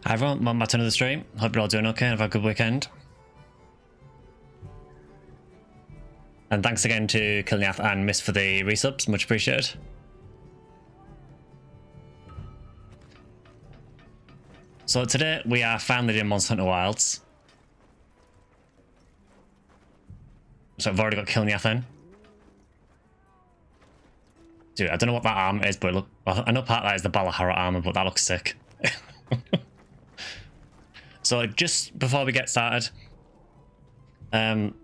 Hi everyone, welcome back to another stream. Hope you're all doing okay and have a good weekend. And thanks again to Kilniath and Miss for the resubs, much appreciated. So today we are finally doing Monster Hunter Wilds. So I've already got Kilniath in. Dude, I don't know what that armor is, but look, I know part of that is the Balahara armor, but that looks sick. So just before we get started,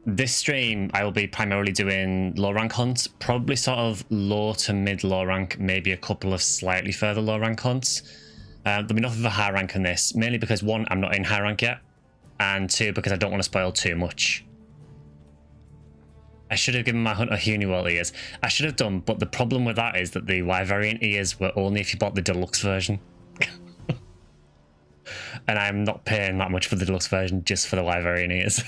this stream I will be primarily doing low rank hunts, probably sort of low to mid low rank, maybe a couple of slightly further low rank hunts. There'll be nothing of a high rank in this, mainly because one, I'm not in high rank yet, and two, because I don't want to spoil too much. I should have given my hunter Huniwell ears. I should have done, but the problem with that is that the Y variant ears were only if you bought the deluxe version. And I'm not paying that much for the deluxe version just for the Y variant ears.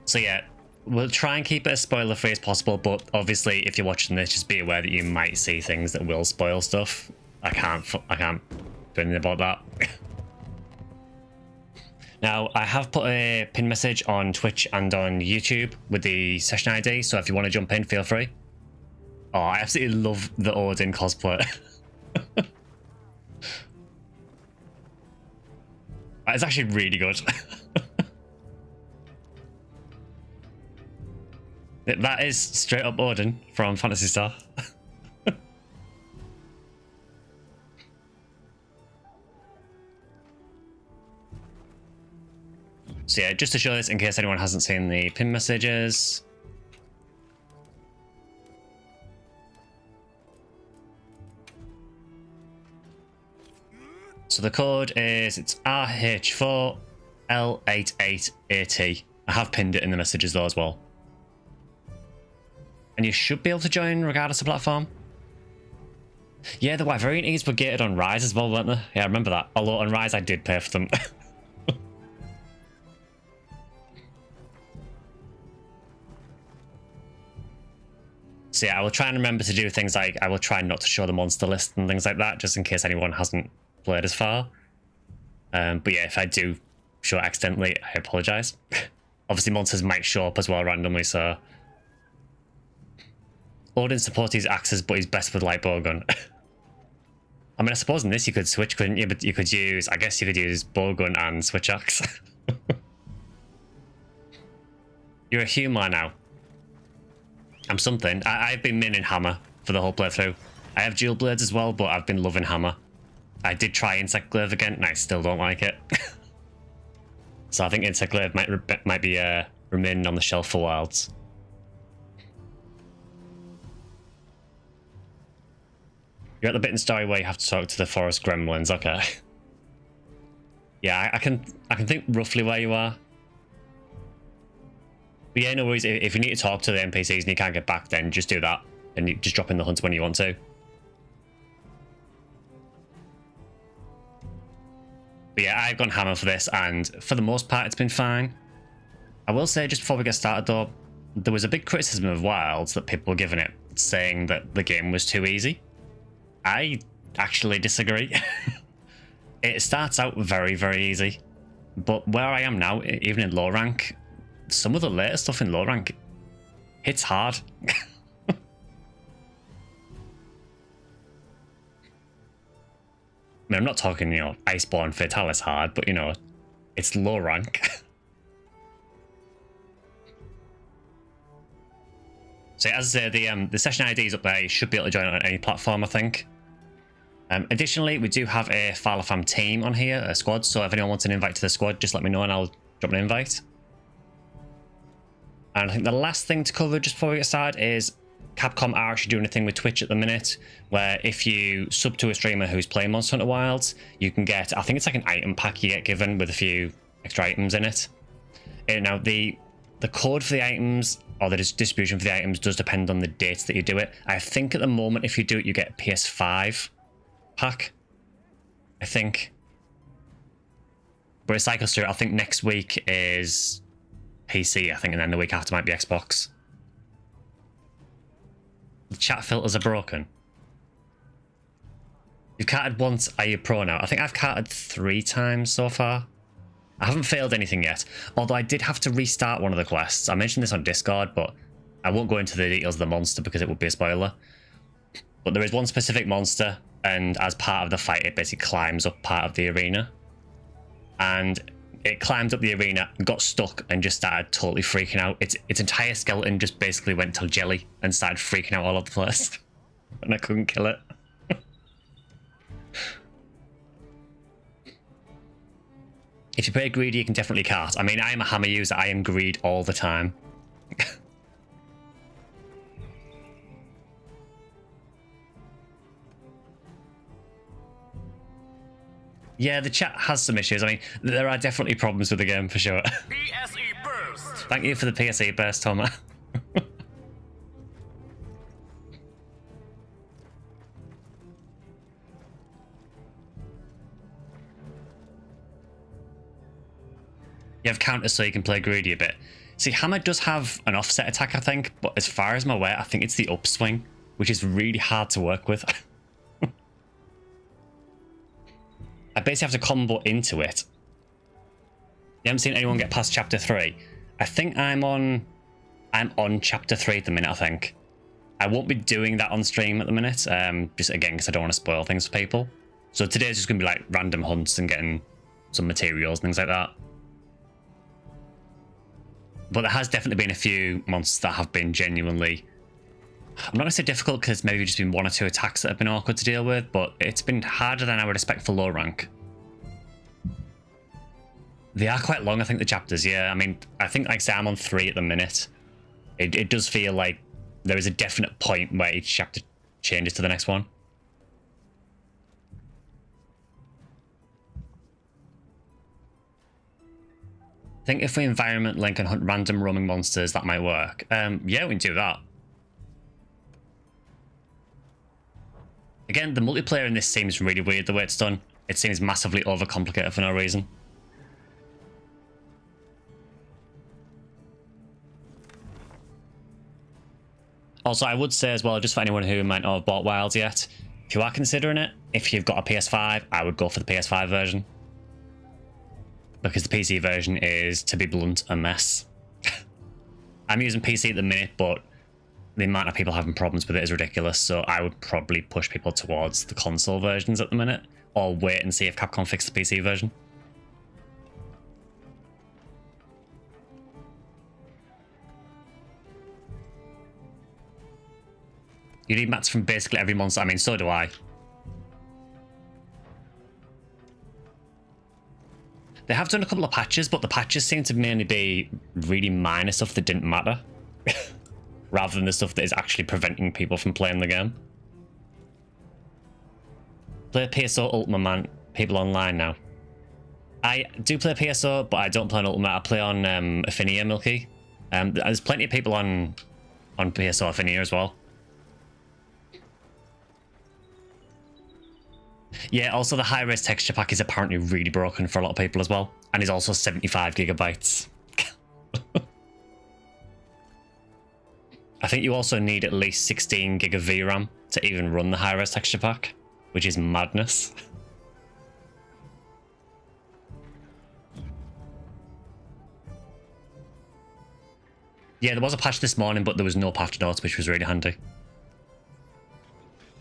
So yeah, we'll try and keep it as spoiler free as possible, but obviously if you're watching this, just be aware that you might see things that will spoil stuff. I can't do anything about that. Now, I have put a pin message on Twitch and on YouTube with the session ID, so if you want to jump in, feel free. Oh, I absolutely love the Odin cosplay. It's actually really good. That is straight up Odin from Phantasy Star. So yeah, just to show this in case anyone hasn't seen the pin messages. So the code is, it's RH4L88AT. I have pinned it in the messages though as well. And you should be able to join regardless of platform. Yeah, the Y variant ears were gated on Rise as well, weren't they? Yeah, I remember that. Although on Rise I did pay for them. So yeah, I will try and remember to do things like, I will try not to show the monster list and things like that, just in case anyone hasn't played as far. But yeah, if I do show it accidentally, I apologise. Obviously monsters might show up as well randomly, so... Odin supports his axes, but he's best with light bowgun. I mean, I suppose in this you could switch, couldn't you? But you could use, I guess you could use bowgun and switch axe. You're a humor now. I'm something. I've been minning hammer for the whole playthrough. I have dual blades as well, but I've been loving hammer. I did try insect glaive again, and I still don't like it. So I think insect glaive might be remaining on the shelf for wilds. You're at the bit in the story where you have to talk to the forest gremlins. Okay. Yeah, I can think roughly where you are. But yeah, no worries. If you need to talk to the NPCs and you can't get back, then just do that. And you just drop in the hunt when you want to. But yeah, I've gone hammer for this, and for the most part, it's been fine. I will say, just before we get started though, there was a big criticism of Wilds that people were giving it, saying that the game was too easy. I actually disagree. It starts out very, very easy. But where I am now, even in low rank, some of the later stuff in low rank hits hard. I mean, I'm not talking, you know, Iceborne Fatalis hard, but, you know, it's low rank. So as I say, the session ID is up there. You should be able to join on any platform, I think. Additionally, we do have a Falafam team on here, a squad. So if anyone wants an invite to the squad, just let me know and I'll drop an invite. And I think the last thing to cover just before we get started is Capcom are actually doing a thing with Twitch at the minute, where if you sub to a streamer who's playing Monster Hunter Wilds, you can get, I think it's like an item pack you get given with a few extra items in it. Now, the code for the items, or the distribution for the items, does depend on the dates that you do it. I think at the moment, if you do it, you get a PS5 pack, I think. But it cycles through. I think next week is PC, I think, and then the week after might be Xbox. The chat filters are broken. You've carted once, are you pro now? I think I've carted 3 times so far. I haven't failed anything yet, although I did have to restart one of the quests. I mentioned this on Discord, but I won't go into the details of the monster because it would be a spoiler. But there is one specific monster, and as part of the fight, it basically climbs up part of the arena. And it climbed up the arena, got stuck, and just started totally freaking out. Its entire skeleton just basically went to jelly and started freaking out all over the place. And I couldn't kill it. If you play greedy, you can definitely cart. I mean, I am a hammer user. I am greed all the time. Yeah, the chat has some issues. I mean, there are definitely problems with the game for sure. PSE burst. Thank you for the PSE burst, Thomas. You have counters so you can play greedy a bit. See, hammer does have an offset attack, I think, but as far as I'm aware, I think it's the upswing, which is really hard to work with. I basically have to combo into it. You haven't seen anyone get past chapter 3. I think I'm on chapter 3 at the minute, I think. I won't be doing that on stream at the minute, just again, because I don't want to spoil things for people. So today's just going to be like random hunts and getting some materials and things like that. But there has definitely been a few monsters that have been genuinely... I'm not going to say difficult because maybe just been 1 or 2 attacks that have been awkward to deal with, but it's been harder than I would expect for low rank. They are quite long, I think, the chapters, yeah. I mean, I think, like I say, I'm on 3 at the minute. It does feel like there is a definite point where each chapter changes to the next one. I think if we environment link and hunt random roaming monsters, that might work. Yeah, we can do that. Again, the multiplayer in this seems really weird the way it's done. It seems massively overcomplicated for no reason. Also, I would say as well, just for anyone who might not have bought Wilds yet, if you are considering it, if you've got a PS5, I would go for the PS5 version. Because the PC version is, to be blunt, a mess. I'm using PC at the minute, but the amount of people having problems with it is ridiculous, so I would probably push people towards the console versions at the minute, or wait and see if Capcom fix the PC version. You need mats from basically every monster. I mean, so do I. They have done a couple of patches, but the patches seem to mainly be really minor stuff that didn't matter. Rather than the stuff that is actually preventing people from playing the game. Play PSO Ultima, man. People online now. I do play PSO, but I don't play on Ultima. I play on Affinia, Milky. There's plenty of people on PSO Affinia as well. Yeah, also the high-res texture pack is apparently really broken for a lot of people as well. And is also 75 gigabytes. I think you also need at least 16 gig of VRAM to even run the high-res texture pack, which is madness. Yeah, there was a patch this morning, but there was no patch notes, which was really handy.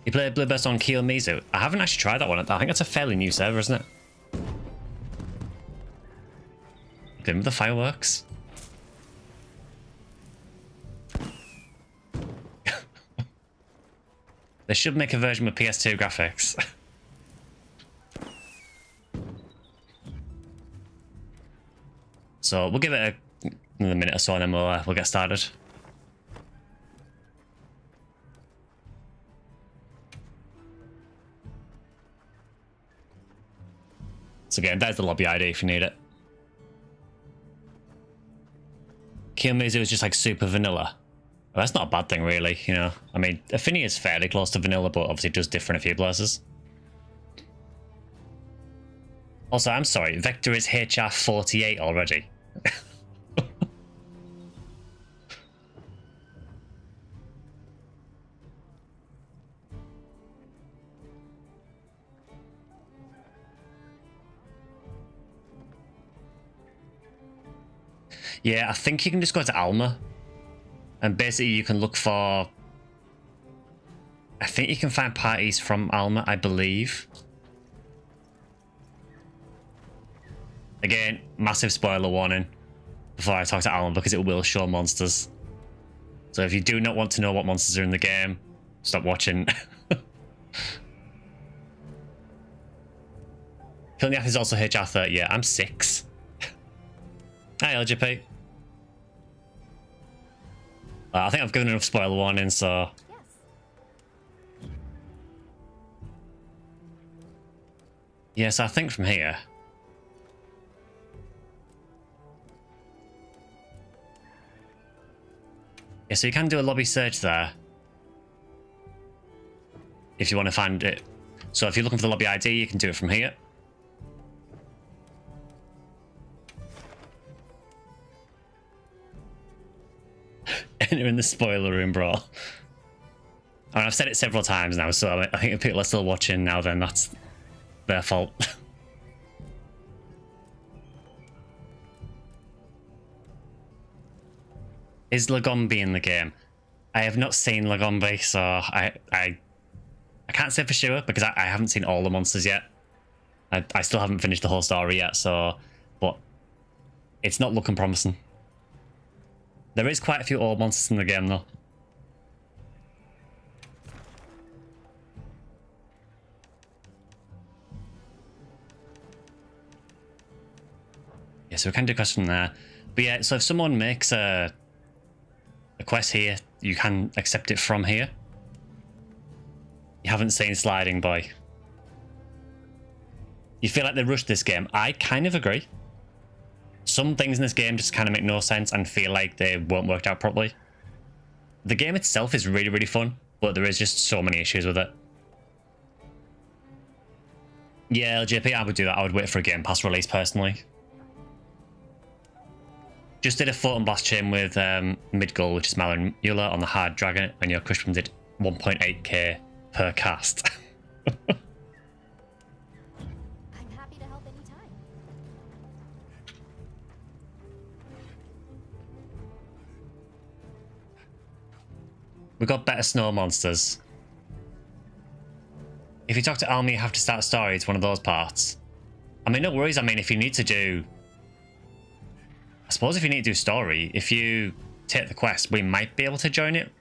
You play Blueburst on Kiyomizu? I haven't actually tried that one. I think that's a fairly new server, isn't it? Good with the fireworks. They should make a version with PS2 graphics. So we'll give it another minute or so and then we'll get started. So again, there's the lobby ID if you need it. Kiyomizu is just like super vanilla. Well, that's not a bad thing, really, you know. I mean, Affinia is fairly close to vanilla, but obviously it does differ in a few places. Also, I'm sorry, Vector is HR48 already. Yeah, I think you can just go to Alma. And basically you can look for... I think you can find parties from Alma, I believe. Again, massive spoiler warning before I talk to Alma, because it will show monsters. So if you do not want to know what monsters are in the game, stop watching. Kilniath is also HR30. Yeah, I'm 6. Hi, LGP. I think I've given enough spoiler warning, so... Yes, I think from here... Yeah, so you can do a lobby search there. If you want to find it. So if you're looking for the lobby ID, you can do it from here. Enter in the spoiler room, bro. I mean, I've said it several times now, so I think if people are still watching now, then that's their fault. Is Lagombi in the game? I have not seen Lagombi, so I can't say for sure because I haven't seen all the monsters yet. I still haven't finished the whole story yet, so... But it's not looking promising. There is quite a few old monsters in the game, though. Yeah, so we can do quests from there. But yeah, so if someone makes a quest here, you can accept it from here. You haven't seen Sliding Boy. You feel like they rushed this game. I kind of agree. Some things in this game just kind of make no sense and feel like they weren't worked out properly. The game itself is really, really fun, but there is just so many issues with it. Yeah, LJP, I would do that. I would wait for a Game Pass release, personally. Just did a Photon Blast chain with Midgul, which is Malin Mueller, on the hard dragon, and your Cushman did 1.8k per cast. I'm happy to help anytime. We got better snow monsters. If you talk to Almi, you have to start a story. It's one of those parts. I mean, no worries. I mean, if you need to do... I suppose if you need to do story, if you take the quest, we might be able to join it.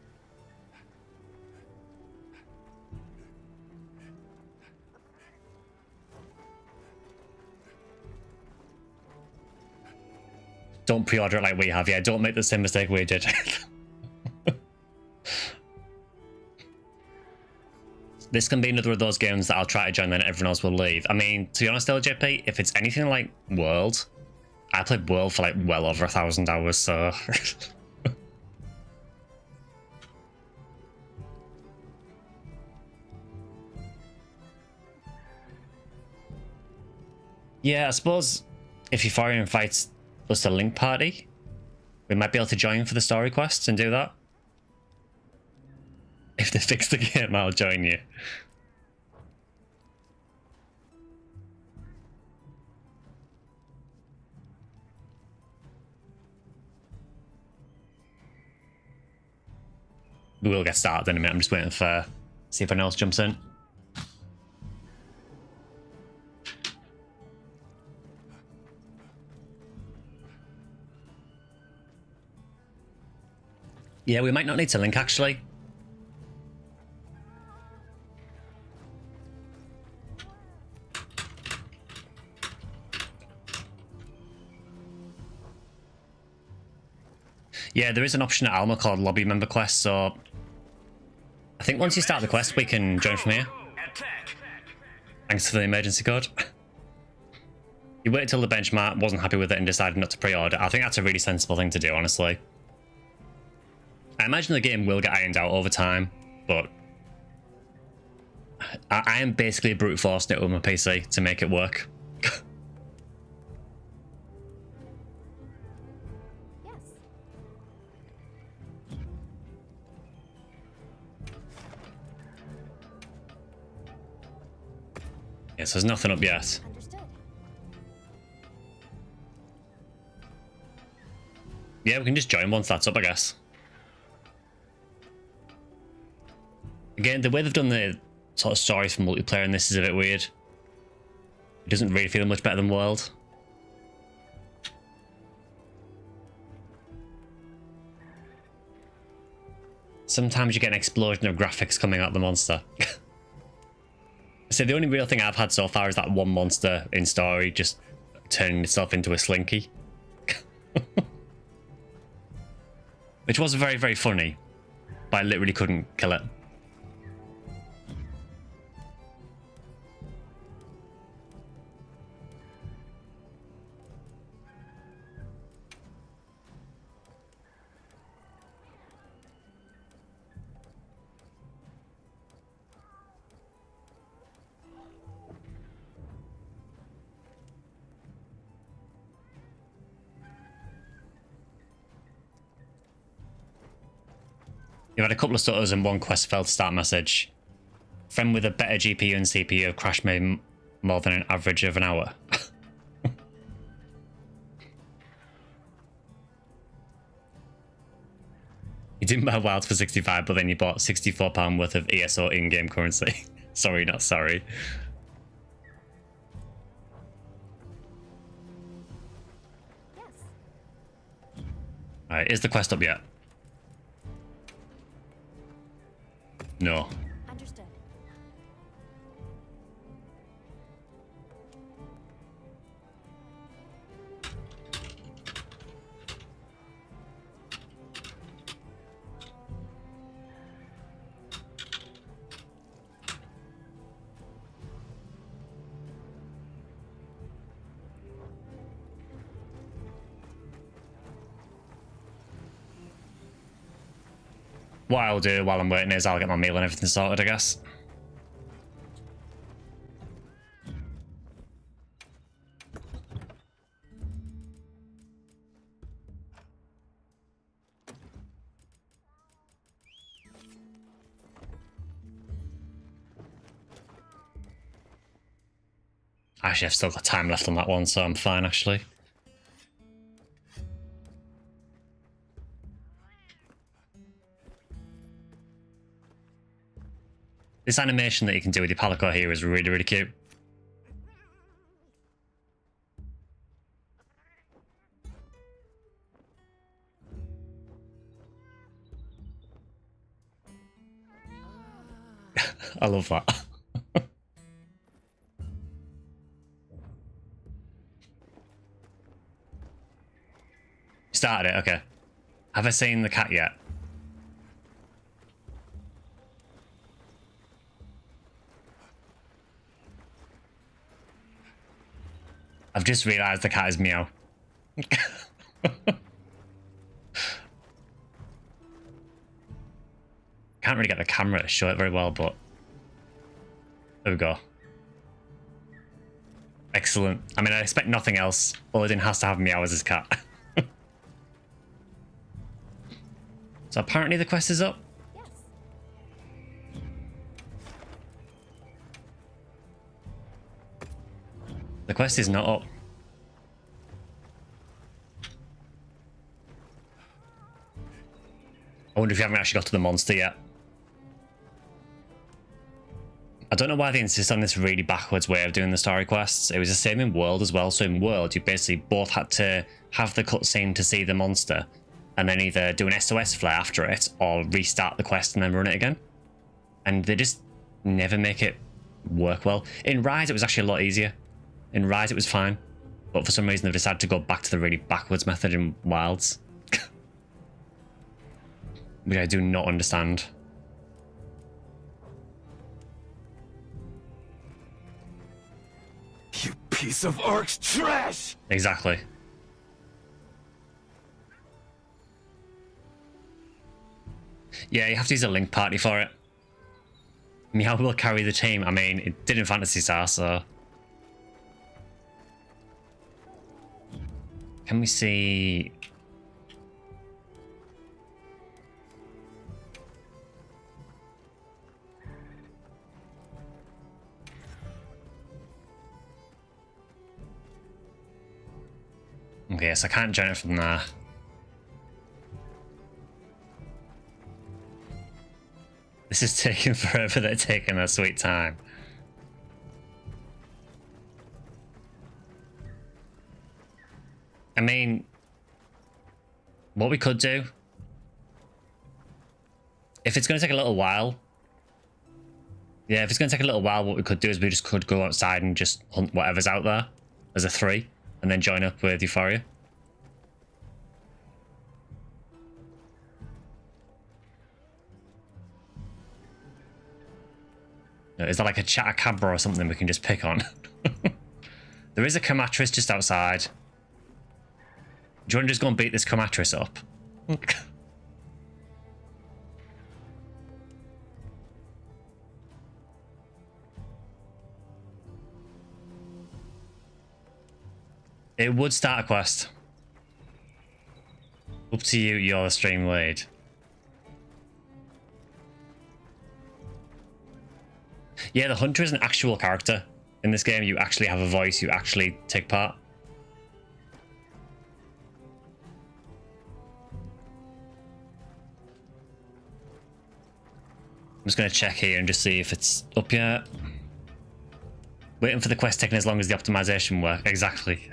Don't pre-order it like we have. Yeah, don't make the same mistake we did. This can be another of those games that I'll try to join, then everyone else will leave. I mean, to be honest, LJP, if it's anything like World, I played World for like well over 1,000 hours, so... Yeah, I suppose if Euphorion invites us to Link Party, we might be able to join for the story quests and do that. If they fix the game, I'll join you. We will get started in a minute. I'm just waiting for see if anyone else jumps in. Yeah, we might not need to link actually. Yeah, there is an option at Alma called Lobby Member Quest, so I think once you start the quest, we can join from here. Thanks for the emergency code. You waited till the benchmark, wasn't happy with it, and decided not to pre-order. I think that's a really sensible thing to do, honestly. I imagine the game will get ironed out over time, but I am basically brute forcing it with my PC to make it work. Yes, there's nothing up yet. Understood. Yeah, we can just join once that's up, I guess. Again, the way they've done the sort of stories for multiplayer in this is a bit weird. It doesn't really feel much better than World. Sometimes you get an explosion of graphics coming out of the monster. So the only real thing I've had so far is that one monster in story just turning itself into a slinky. Which was very, very funny, but I literally couldn't kill it. You had a couple of stutters and one quest failed to start message. Friend with a better GPU and CPU have crashed maybe more than an average of an hour. You didn't buy Wilds for 65, but then you bought £64 worth of ESO in-game currency. Sorry, not sorry. Yes. Alright, is the quest up yet? No. Understood. What I'll do while I'm waiting is I'll get my meal and everything sorted, I guess. Actually, I've still got time left on that one, so I'm fine, actually. This animation that you can do with your palico here is really, really cute. I love that. Started it, okay. Have I seen the cat yet? I've just realised the cat is meow. Can't really get the camera to show it very well, but there we go. Excellent. I mean, I expect nothing else. Odin has to have meow as his cat. So apparently the quest is up. Yes. The quest is not up. I wonder if you haven't actually got to the monster yet. I don't know why they insist on this really backwards way of doing the story quests. It was the same in World as well. So in World, you basically both had to have the cutscene to see the monster and then either do an SOS flare after it or restart the quest and then run it again. And they just never make it work well. In Rise, it was actually a lot easier. In Rise, it was fine. But for some reason, they've decided to go back to the really backwards method in Wilds. Which I do not understand. You piece of Ark's trash! Exactly. Yeah, you have to use a link party for it. Meow will carry the team. I mean, it did in Phantasy Star, so... Can we see... Okay, so I can't join it from there. This is taking forever. They're taking their sweet time. I mean, what we could do, if it's going to take a little while, yeah, if it's going to take a little while, what we could do is we just could go outside and just hunt whatever's out there as a 3, and then join up with Euphoria. Is that like a Chatacabra or something we can just pick on? There is a Comatris just outside. Do you want to just go and beat this Comatris up? It would start a quest. Up to you, you're the stream lead. Yeah, the Hunter is an actual character. In this game, you actually have a voice, you actually take part. I'm just going to check here and just see if it's up yet. Waiting for the quest taking as long as the optimization work. Exactly.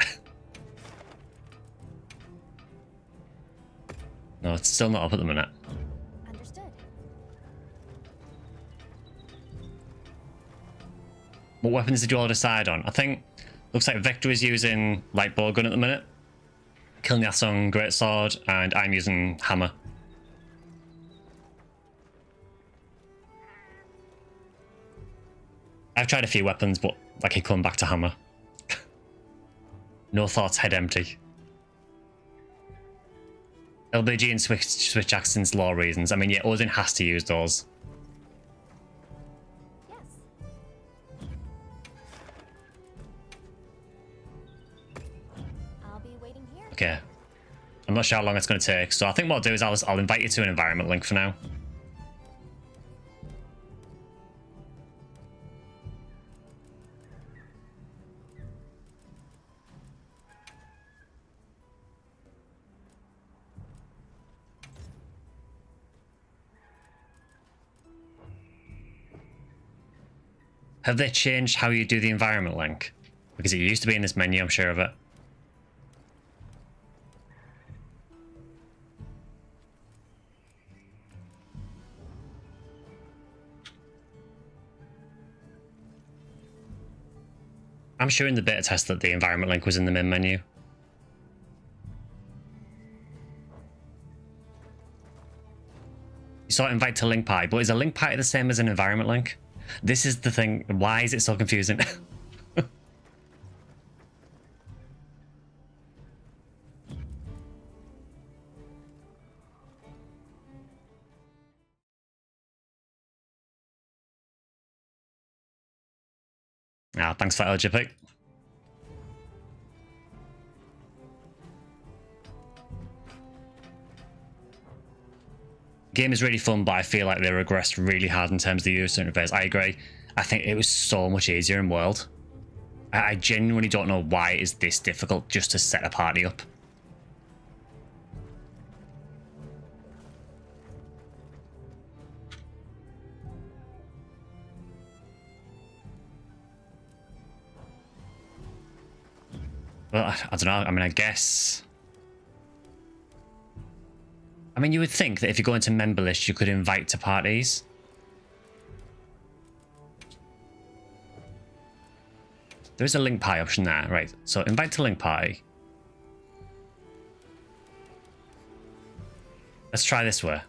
No, it's still not up at the minute. Understood. What weapons did you all decide on? I think looks like Vector is using light bow gun at the minute. Kilniath's on greatsword, and I'm using hammer. I've tried a few weapons, but I keep coming back to hammer. No thoughts, head empty. LBG and switch accents, law reasons. I mean, yeah, Odin has to use those. Yes. I'll be waiting here. Okay. I'm not sure how long it's going to take, so I think what I'll do is I'll invite you to an environment link for now. Have they changed how you do the environment link? Because it used to be in this menu, I'm sure of it. I'm sure in the beta test that the environment link was in the main menu. You saw invite to link party, but is a link party the same as an environment link? This is the thing. Why is it so confusing? Ah, thanks for that, LG pick. Game is really fun, but I feel like they regressed really hard in terms of the user interface. I agree. I think it was so much easier in World. I genuinely don't know why it is this difficult just to set a party up. Well, I don't know. I mean, I guess... I mean, you would think that if you go into member list, you could invite to parties. There is a link party option there, right? So invite to link party. Let's try this way.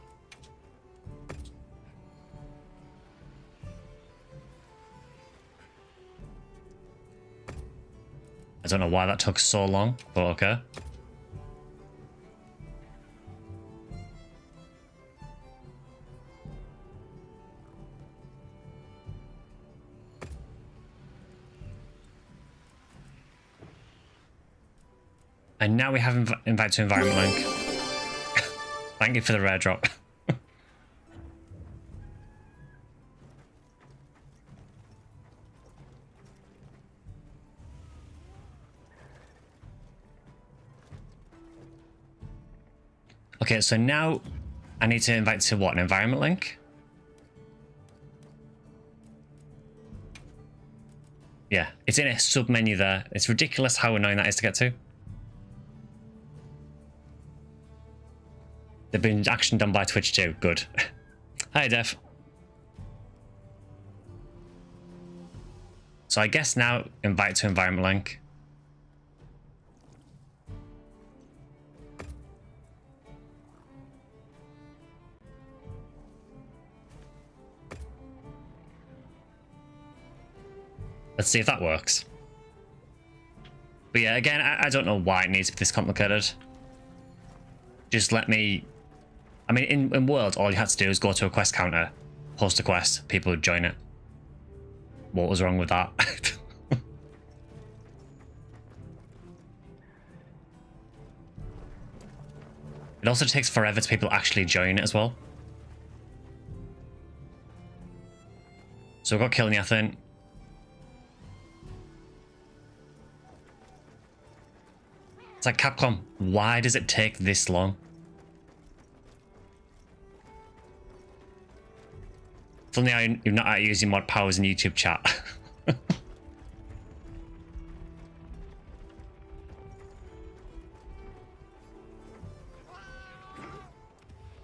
I don't know why that took so long, but okay. And now we have invite to environment link. Thank you for the rare drop. Okay, so now I need to invite to what? An environment link? Yeah, it's in a sub menu there. It's ridiculous how annoying that is to get to. They've been action done by Twitch too. Good. Hi, Dev. So I guess now invite to environment link. Let's see if that works. But yeah, again, I don't know why it needs to be this complicated. Just let me... I mean, in World, all you had to do is go to a quest counter, post a quest, people would join it. What was wrong with that? It also takes forever to people actually join it as well. So we've got Killing, I think. It's like, Capcom, why does it take this long? Funny how you're not out using mod powers in YouTube chat.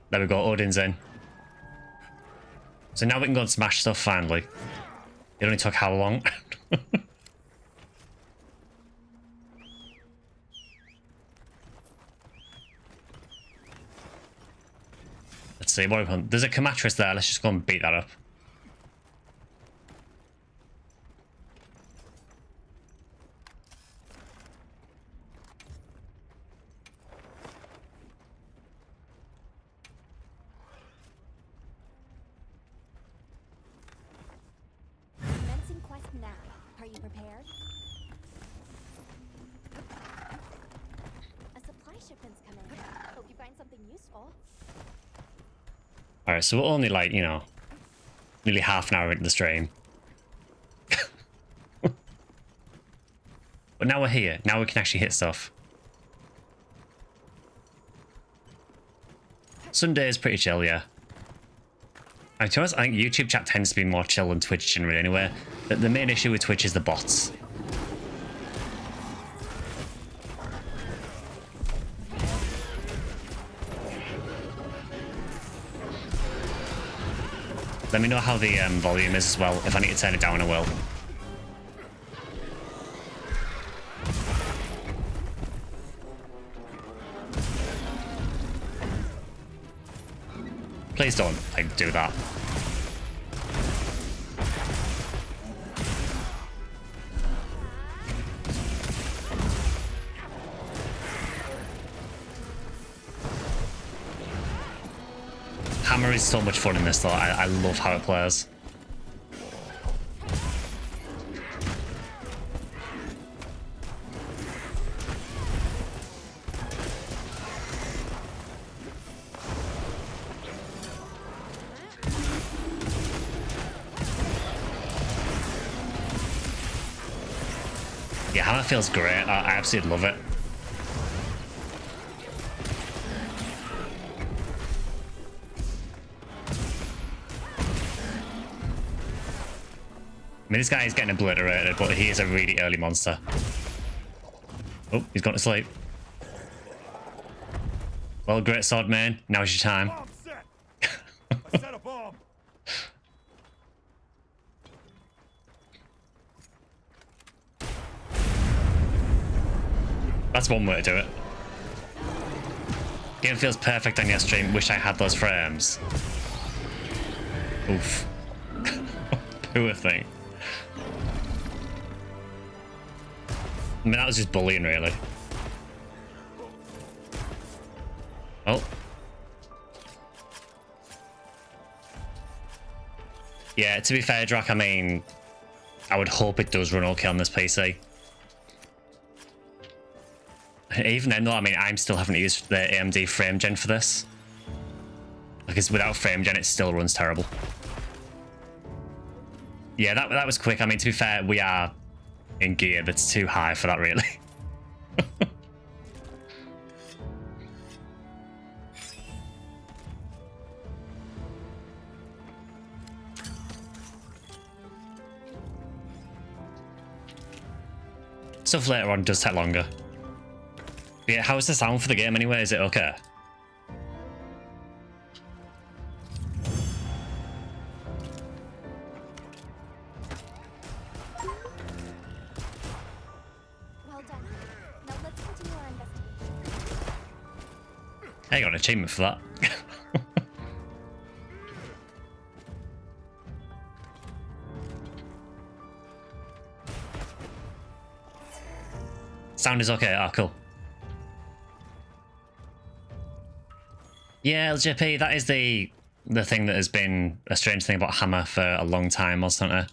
There we go, Odin's in. So now we can go and smash stuff finally. It only took how long? Let's see, what have we... There's a Comatris there, let's just go and beat that up. Commencing quest now. Are you prepared? A supply shipment's coming. Hope you find something useful. Alright, so we're only like, you know, nearly half an hour into the stream. But now we're here. Now we can actually hit stuff. Sunday is pretty chill, yeah. And to be honest, I think YouTube chat tends to be more chill than Twitch generally anyway. The main issue with Twitch is the bots. Let me know how the volume is as well. If I need to turn it down, I will. Please don't, like, do that. Hammer is so much fun in this though. I love how it plays. Yeah, Hammer feels great. I absolutely love it. I mean, this guy is getting obliterated, but he is a really early monster. Oh, he's gone to sleep. Well, great sword man. Now's your time. Bomb set. I set a bomb. That's one way to do it. Game feels perfect on your stream. Wish I had those frames. Oof. Poor thing. I mean, that was just bullying, really. Oh. Yeah, to be fair, Drac, I mean, I would hope it does run okay on this PC. Even then, though, I mean, I'm still having to use the AMD frame gen for this. Because without frame gen, it still runs terrible. Yeah, that was quick. I mean, to be fair, we are in gear that's too high for that, really. Stuff later on does take longer. But yeah, how's the sound for the game anyway? Is it okay? Well done. Now let's continue our investigation. I got an achievement for that. Sound is okay. Ah, cool. Yeah, LJP, that is the thing that has been a strange thing about hammer for a long time, wasn't it?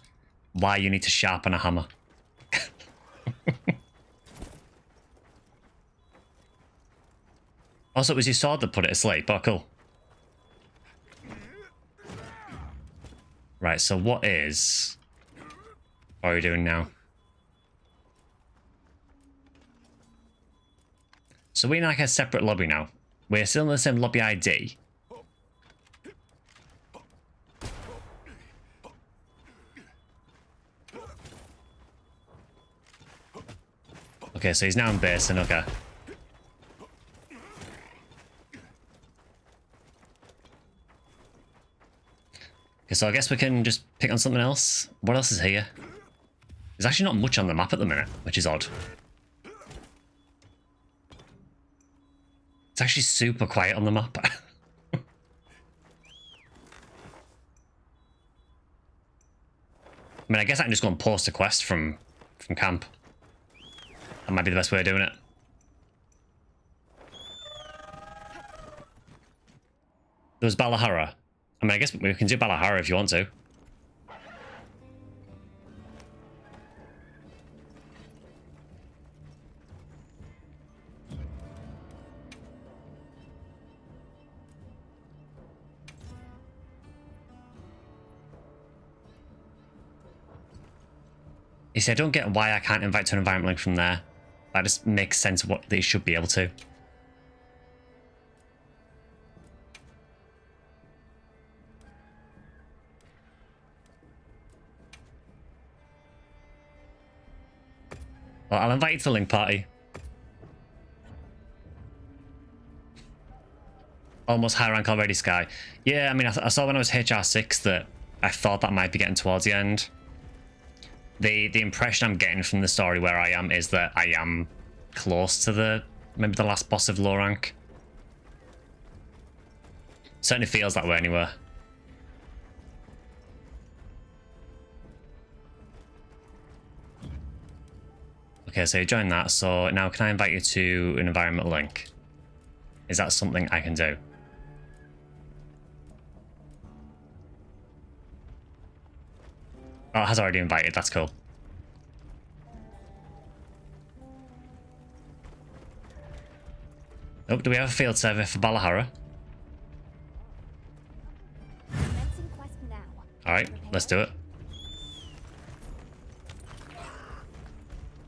Why you need to sharpen a hammer. Also, it was your sword that put it asleep. Oh, cool. Right, so what are we doing now? So we're in like a separate lobby now. We're still in the same lobby ID. Okay, so he's now in basin, okay. Okay, so I guess we can just pick on something else. What else is here? There's actually not much on the map at the minute, which is odd. It's actually super quiet on the map. I mean, I guess I can just go and post a quest from camp. That might be the best way of doing it. There was Balahara. I mean, I guess we can do Balahara if you want to. You see, I don't get why I can't invite to an environment link from there. That just makes sense of what they should be able to. Well, I'll invite you to the link party. Almost high rank already, Sky. Yeah, I mean, I saw when I was HR6 that I thought that might be getting towards the end. The impression I'm getting from the story where I am is that I am close to maybe the last boss of low rank. Certainly feels that way anyway. Okay, so you joined that. So now can I invite you to an environment link? Is that something I can do? Oh, it has already invited. That's cool. Oh, do we have a field survey for Balahara? Commencing quest now. Alright, let's do it.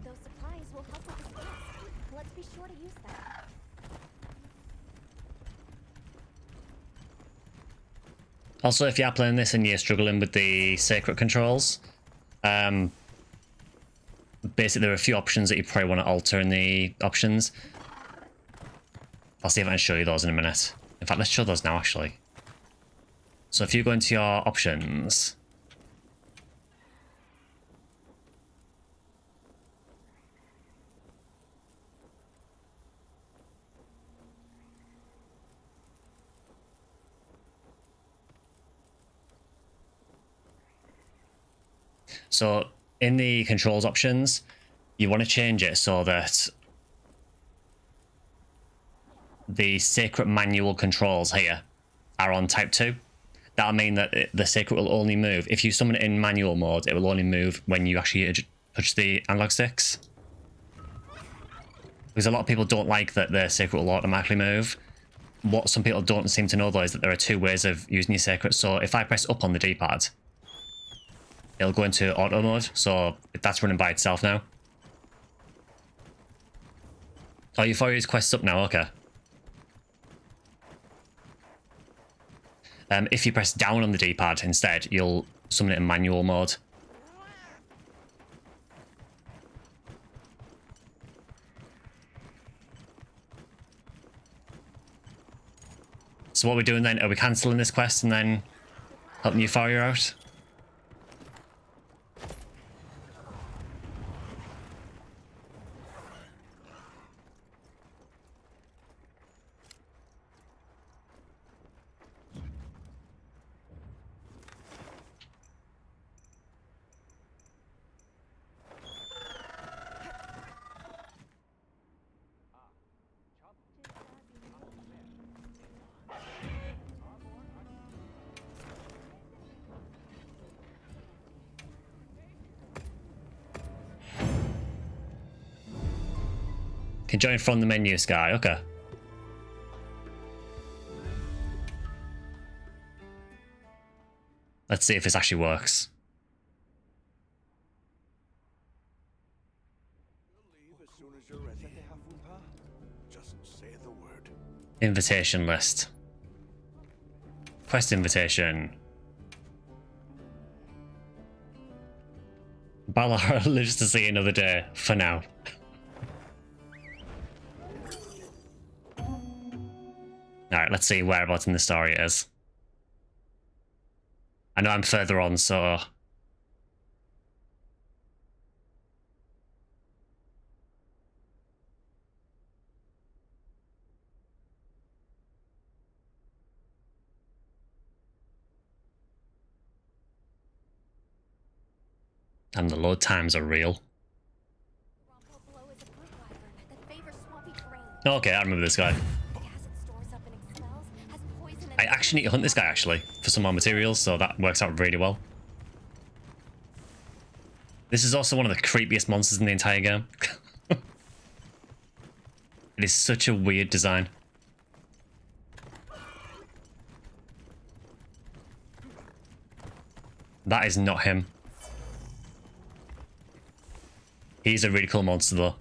Those supplies will help with this quest. Let's be sure to use them. Also, if you are playing this and you're struggling with the sacred controls, basically there are a few options that you probably want to alter in the options. I'll see if I can show you those in a minute. In fact, let's show those now, actually. So if you go into your options... So in the controls options, you want to change it so that the sacred manual controls here are on type 2. That'll mean that the sacred will only move. If you summon it in manual mode, it will only move when you actually touch the analog sticks. Because a lot of people don't like that the sacred will automatically move. What some people don't seem to know though is that there are two ways of using your sacred. So if I press up on the D-pad, it'll go into auto mode, so that's running by itself now. Oh, your Fourier's quest's up now, okay. If you press down on the D-pad instead, you'll summon it in manual mode. So what are we doing then? Are we cancelling this quest and then helping Euphoria out? Can join from the menu, Sky. Okay. Let's see if this actually works. Leave as soon as you're ready. Just say the word. Invitation list. Quest invitation. Balara lives to see another day, for now. Alright, let's see whereabouts in the story it is. I know I'm further on, so... And the load times are real. Blow is a brute wyvern that favors swampy terrain. Okay, I remember this guy. The acid stores up and expels, has poison and I actually need to hunt this guy, actually, for some more materials, so that works out really well. This is also one of the creepiest monsters in the entire game. It is such a weird design. That is not him. He's a really cool monster, though.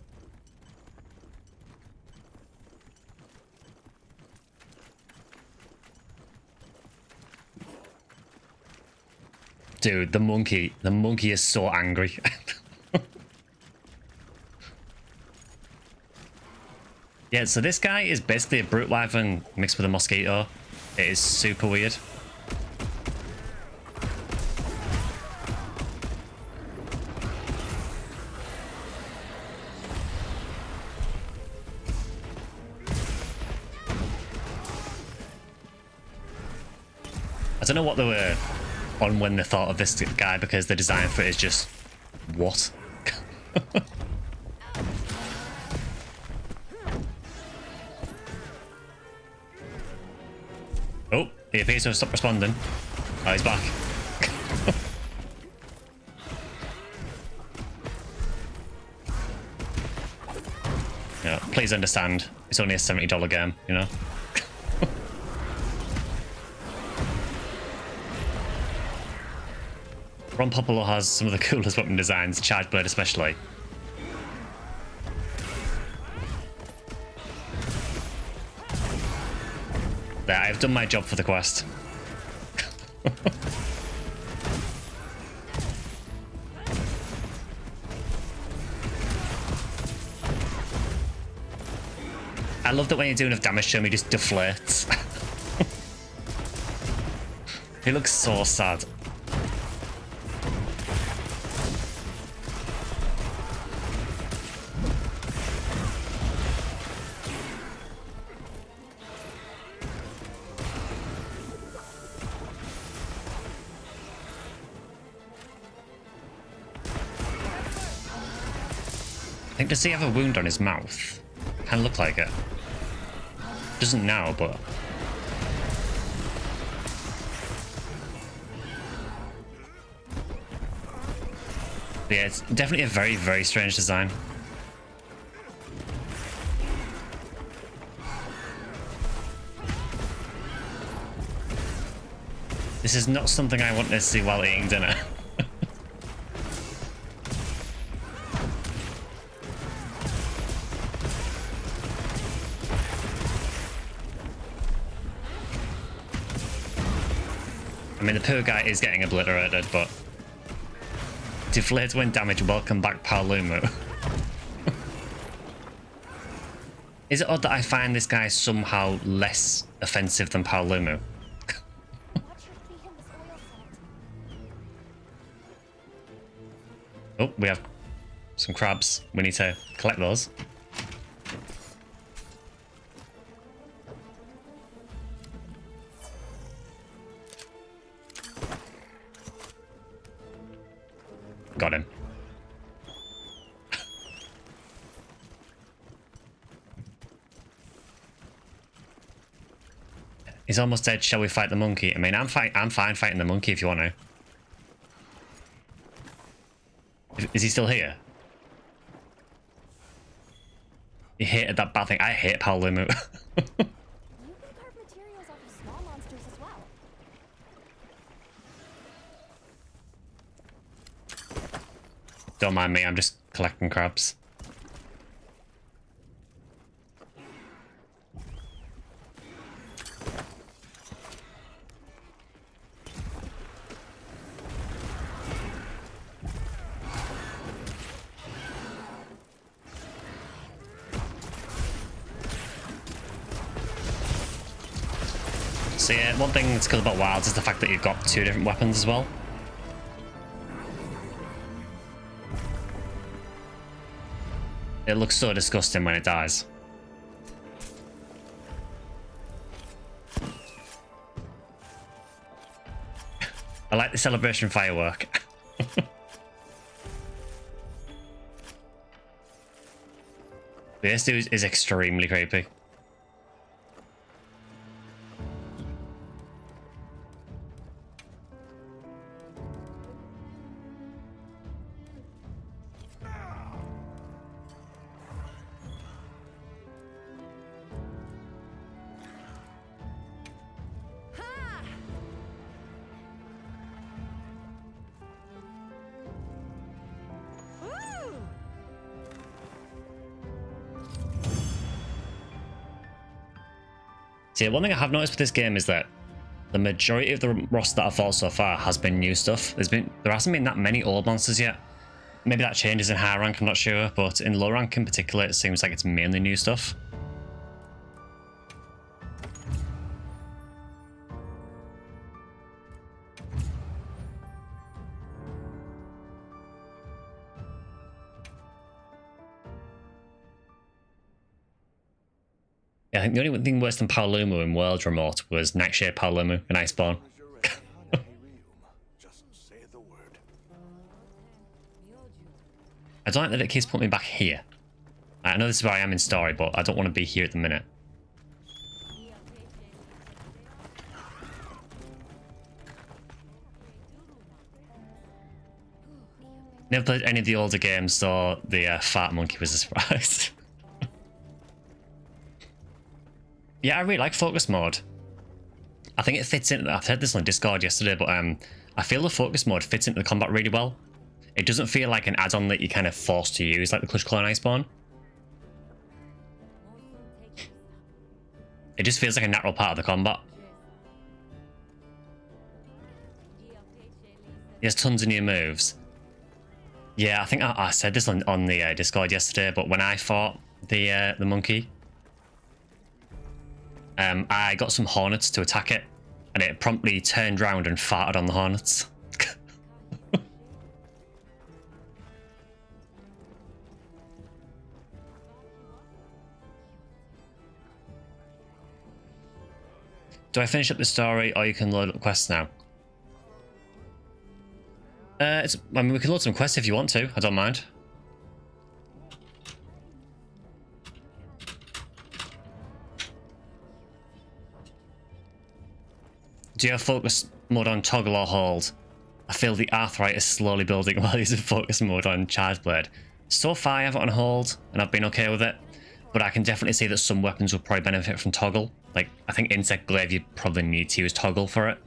Dude, the monkey is so angry. Yeah, so this guy is basically a brute wyvern mixed with a mosquito. It is super weird. I don't know what they were on when they thought of this guy, because the design for it is just what? Oh, he appears to have stopped responding. Oh, he's back. Yeah, please understand, it's only a $70 game, you know? Ron Popolo has some of the coolest weapon designs, Charge Blade especially. There, I've done my job for the quest. I love that when you do enough damage to him, he just deflates. He looks so sad. I think, does he have a wound on his mouth? Can look like it. Doesn't now, but... Yeah, it's definitely a very, very strange design. This is not something I want to see while eating dinner. I mean, the poor guy is getting obliterated, but... Deflates when damaged. Welcome back, Paolumu. Is it odd that I find this guy somehow less offensive than Paolumu? Watch your feet in this oil salt. Oh, we have some crabs. We need to collect those. Got him. He's almost dead. Shall we fight the monkey? I mean, I'm fine fighting the monkey if you want to. Is he still here? He hated that bad thing. I hate Paolumu. You can carve materials off of small monsters as well. Don't mind me. I'm just collecting crabs. So yeah, one thing that's cool about Wilds is the fact that you've got 2 different weapons as well. It looks so disgusting when it dies. I like the celebration firework. This dude is extremely creepy. See, one thing I have noticed with this game is that the majority of the roster that I've fought so far has been new stuff. There hasn't been that many old monsters yet. Maybe that changes in high rank, I'm not sure, but in low rank in particular, it seems like it's mainly new stuff. Yeah, I think the only thing worse than Paolumu in World Remote was Nightshade Paolumu in Iceborne. Just say the word. I don't like that it keeps putting me back here. I know this is where I am in story, but I don't want to be here at the minute. Never played any of the older games, so the fart monkey was a surprise. Yeah, I really like focus mode. I think it fits in. I said this on Discord yesterday, but I feel the focus mode fits into the combat really well. It doesn't feel like an add-on that you're kind of forced to use, like the Clutch Claw and Iceborne. It just feels like a natural part of the combat. He has tons of new moves. Yeah, I think I said this on the Discord yesterday, but when I fought the monkey, I got some hornets to attack it, and it promptly turned round and farted on the hornets. Do I finish up the story, or you can load up quests now? I mean, we can load some quests if you want to. I don't mind. Do you have focus mode on toggle or hold? I feel the arthritis slowly building while using focus mode on Charge Blade. So far I have it on hold, and I've been okay with it. But I can definitely see that some weapons will probably benefit from toggle. Like, I think Insect Glaive, you probably need to use toggle for it.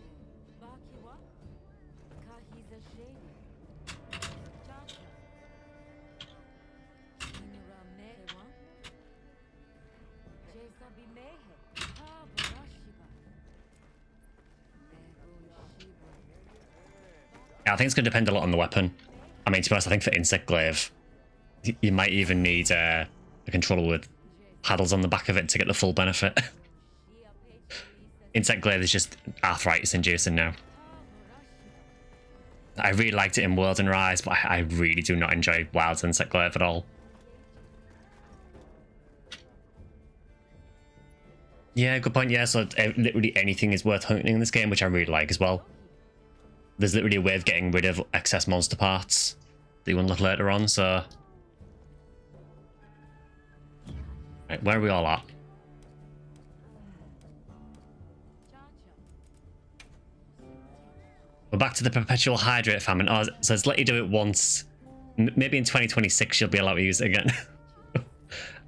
Yeah, I think it's going to depend a lot on the weapon. I mean, to be honest, I think for Insect Glaive, you might even need a controller with paddles on the back of it to get the full benefit. Insect glaive is just arthritis inducing now. I really liked it in World and Rise, but I really do not enjoy Wild's insect glaive at all. Yeah, good point. Yeah, so literally anything is worth hunting in this game, which I really like as well. There's literally a way of getting rid of excess monster parts that you unlock later on, so... Right, where are we all at? We're back to the perpetual hydrate famine. Oh, so it's let you do it once. Maybe in 2026 you'll be allowed to use it again.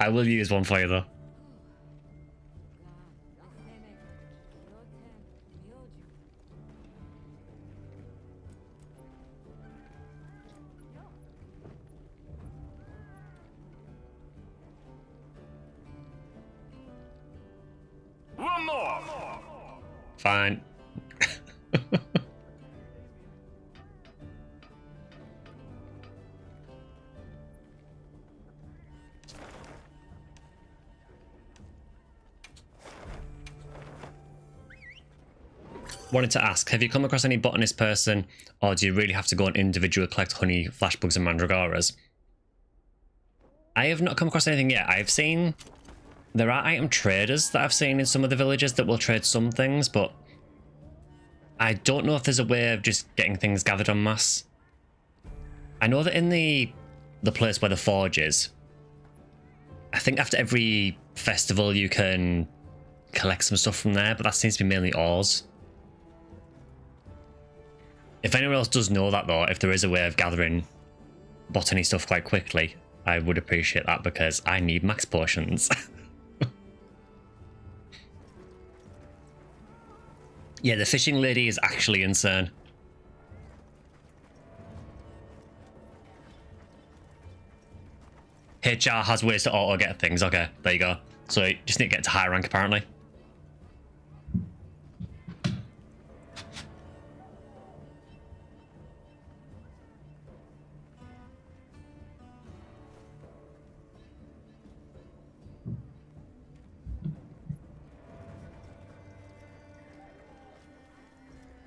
I will use one for you though. One more. Fine. Wanted to ask, have you come across any botanist person, or do you really have to go and individually collect honey, flashbugs, and mandragoras? I have not come across anything yet. I've seen there are item traders that I've seen in some of the villages that will trade some things, but I don't know if there's a way of just getting things gathered en masse. I know that in the place where the forge is, I think after every festival you can collect some stuff from there, but that seems to be mainly ores. If anyone else does know that though, if there is a way of gathering botany stuff quite quickly, I would appreciate that because I need max potions. Yeah, the fishing lady is actually insane. HR has ways to auto get things. Okay, there you go. So you just need to get to high rank apparently.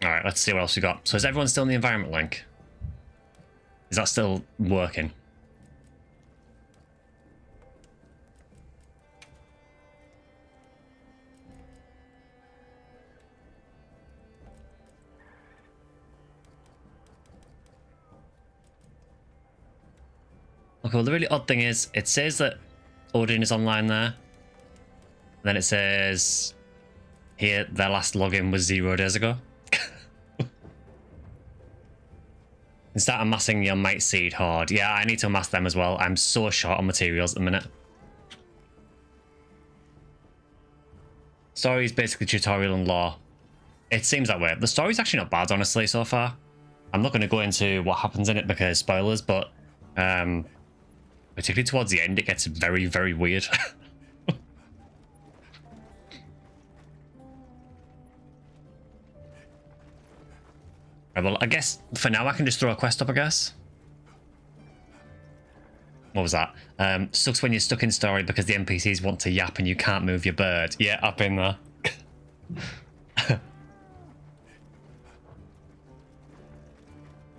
Alright, let's see what else we got. So is everyone still in the environment link? Is that still working? Okay, well the really odd thing is, it says that Odin is online there. Then it says here their last login was 0 days ago. And start amassing your Might Seed Horde. Yeah, I need to amass them as well. I'm so short on materials at the minute. Story is basically tutorial and lore. It seems that way. The story's actually not bad, honestly, so far. I'm not going to go into what happens in it because spoilers, but particularly towards the end, it gets very, very weird. Right, well, I guess for now I can just throw a quest up, I guess. What was that? Sucks when you're stuck in story because the NPCs want to yap and you can't move your bird. Yeah, I've been there.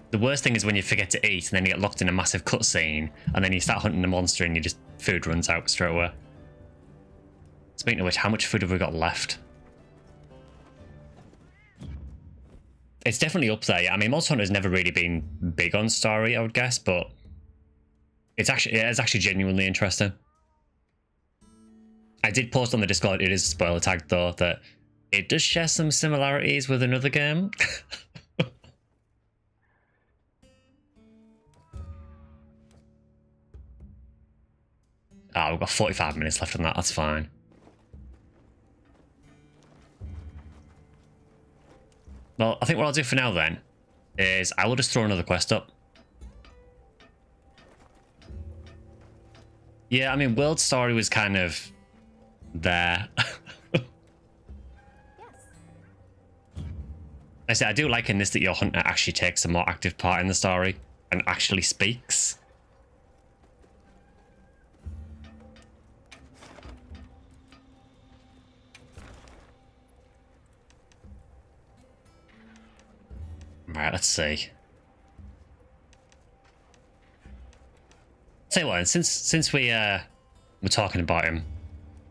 The worst thing is when you forget to eat and then you get locked in a massive cutscene and then you start hunting the monster and you just food runs out straight away. Speaking of which, how much food have we got left? It's definitely up there. Yeah, I mean, Monster Hunter's never really been big on story, I would guess, but it's actually genuinely interesting. I did post on the Discord, it is spoiler tagged though, that it does share some similarities with another game. Ah, we've got 45 minutes left on that, that's fine. Well, I think what I'll do for now then is I will just throw another quest up. Yeah, I mean, World Story was kind of there. I say I do like in this that your hunter actually takes a more active part in the story and actually speaks. Right, let's see. Tell you what, since we're talking about him,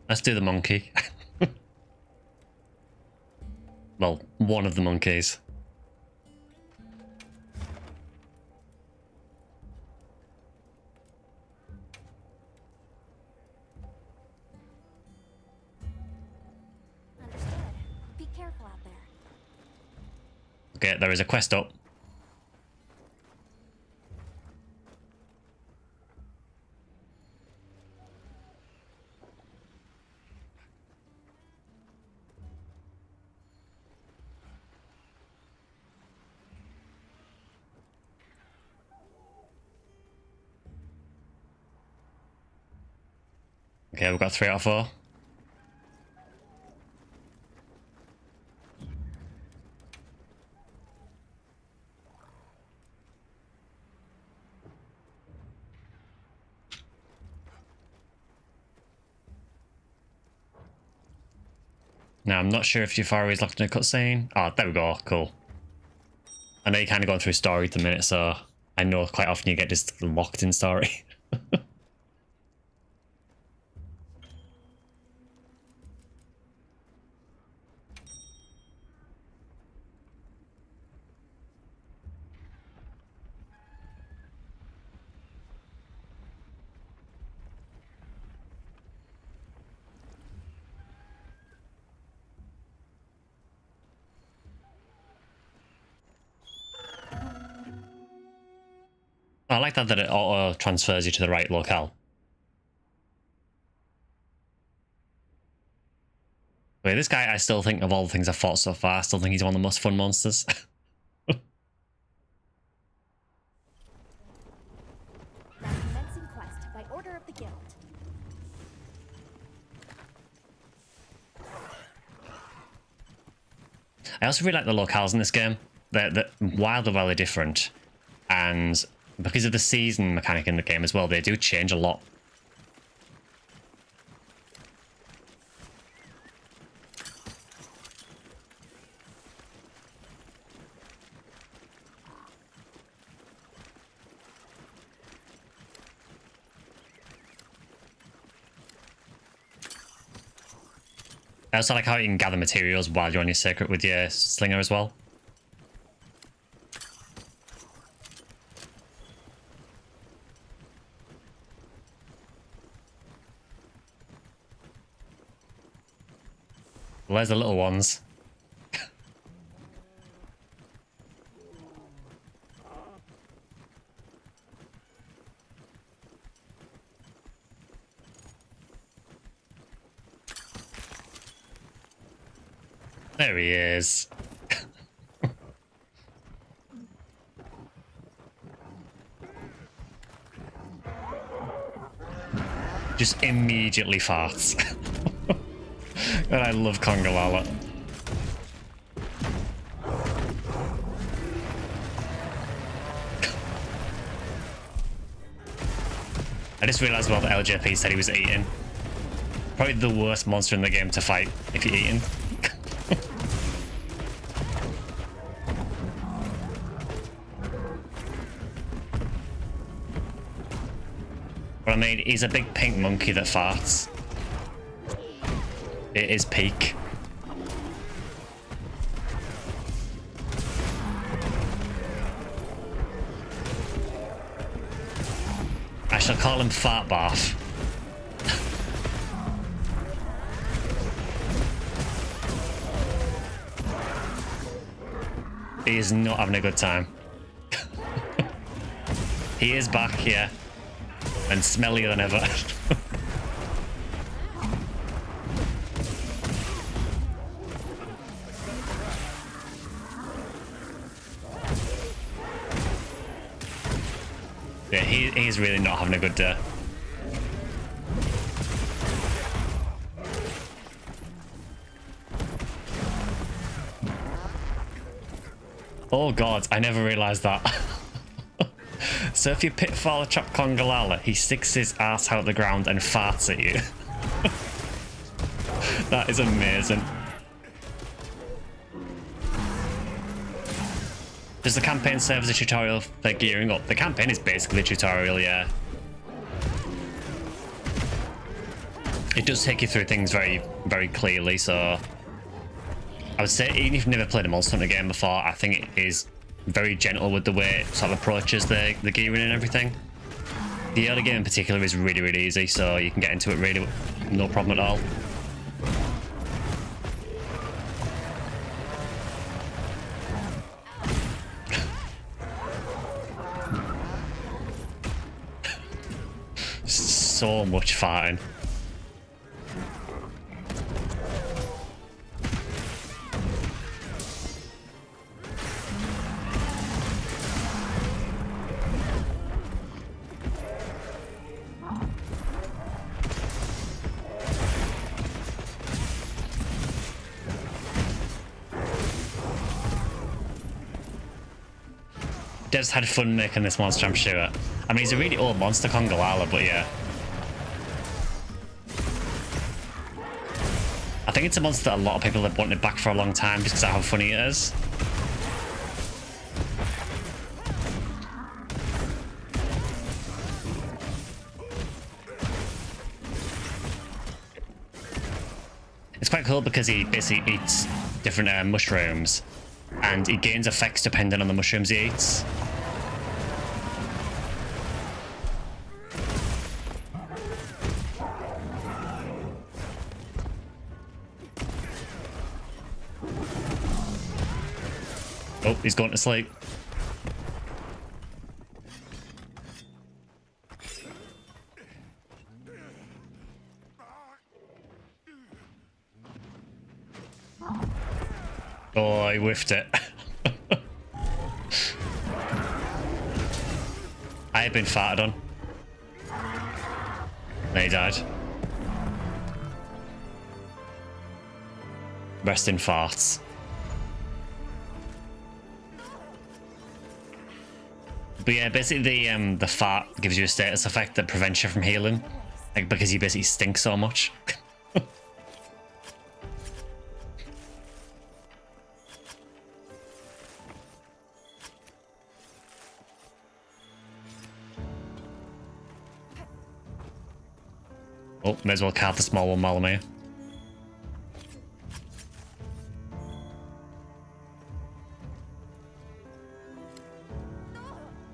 let's do the monkey. Well, one of the monkeys. Understood. Be careful out there. Okay, there is a quest up. Okay, we've got 3 out of 4. Now, I'm not sure if Jafari is locked in a cutscene. Oh, there we go. Cool. I know you're kind of going through story at the minute, so I know quite often you get just locked in story. I like that it auto transfers you to the right locale. Wait, this guy, I still think of all the things I've fought so far, I still think he's one of the most fun monsters. Now commencing quest by order of the guild. I also really like the locales in this game. They're wildly different. And because of the season mechanic in the game as well, they do change a lot. I also like how you can gather materials while you're on your circuit with your slinger as well. Where's the little ones? There he is. Just immediately farts. And I love Kongalala. I just realised well that LJP said he was eating. Probably the worst monster in the game to fight if you're eating. But I mean, he's a big pink monkey that farts. It is peak. I shall call him Fart Bath. He is not having a good time. He is back here. And smellier than ever. Yeah, he's really not having a good day. Oh god, I never realised that. So if you pitfall a Chop Kongalala, he sticks his ass out the ground and farts at you. That is amazing. Does the campaign serve as a tutorial for gearing up? The campaign is basically a tutorial, yeah. It does take you through things very, very clearly, so I would say even if you've never played a Monster Hunter game before, I think it is very gentle with the way it sort of approaches the gearing and everything. The early game in particular is really, really easy, so you can get into it really no problem at all. So much fighting. Dev's had fun making this monster, I'm sure. I mean, he's a really old monster, Kongolala, but yeah. I think it's a monster that a lot of people have wanted back for a long time just because of how funny it is. It's quite cool because he basically eats different mushrooms and he gains effects depending on the mushrooms he eats. Oh, he's going to sleep. Oh, he whiffed it. I had been farted on. Then he died. Rest in farts. But yeah, basically the fart gives you a status effect that prevents you from healing. Like, because you basically stink so much. Oh, may as well carve the small one while I'm here.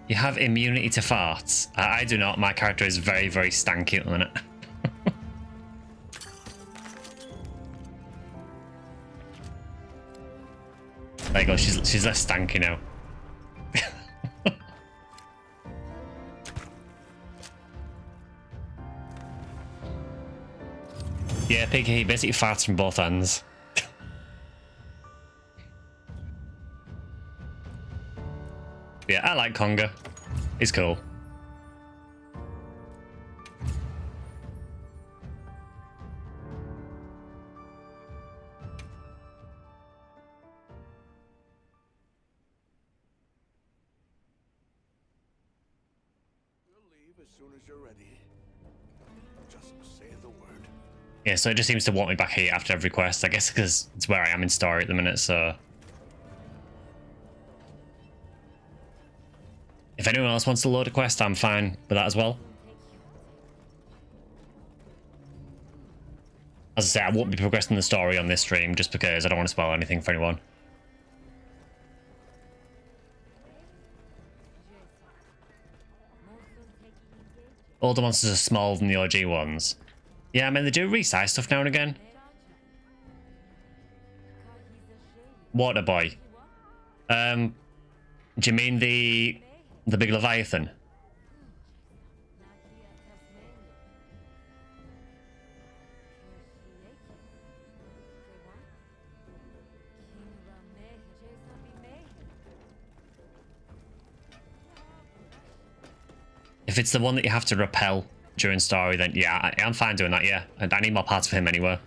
You have immunity to farts. I do not. My character is very, very stanky at the minute. There you go. She's less stanky now. Yeah, Piggy, he basically farts from both ends. Yeah, I like Conga. He's cool. We'll leave as soon as you're ready. Just say the word. Yeah, so it just seems to want me back here after every quest. I guess because it's where I am in story at the minute, so... If anyone else wants to load a quest, I'm fine with that as well. As I say, I won't be progressing the story on this stream just because I don't want to spoil anything for anyone. All the monsters are smaller than the OG ones. Yeah, I mean, they do resize stuff now and again. Water boy. Do you mean the big Leviathan? If it's the one that you have to repel during story, then yeah, I'm fine doing that, yeah. And I need more parts of him anyway.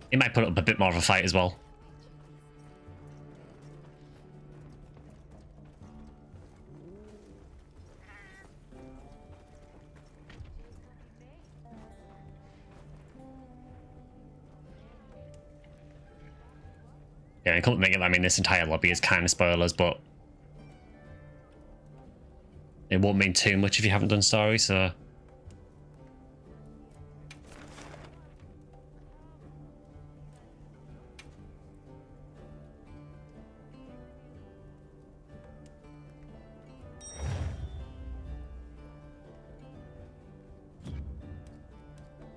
He might put up a bit more of a fight as well. Yeah, I can't think of, I mean, this entire lobby is kind of spoilers, but it won't mean too much if you haven't done story, so.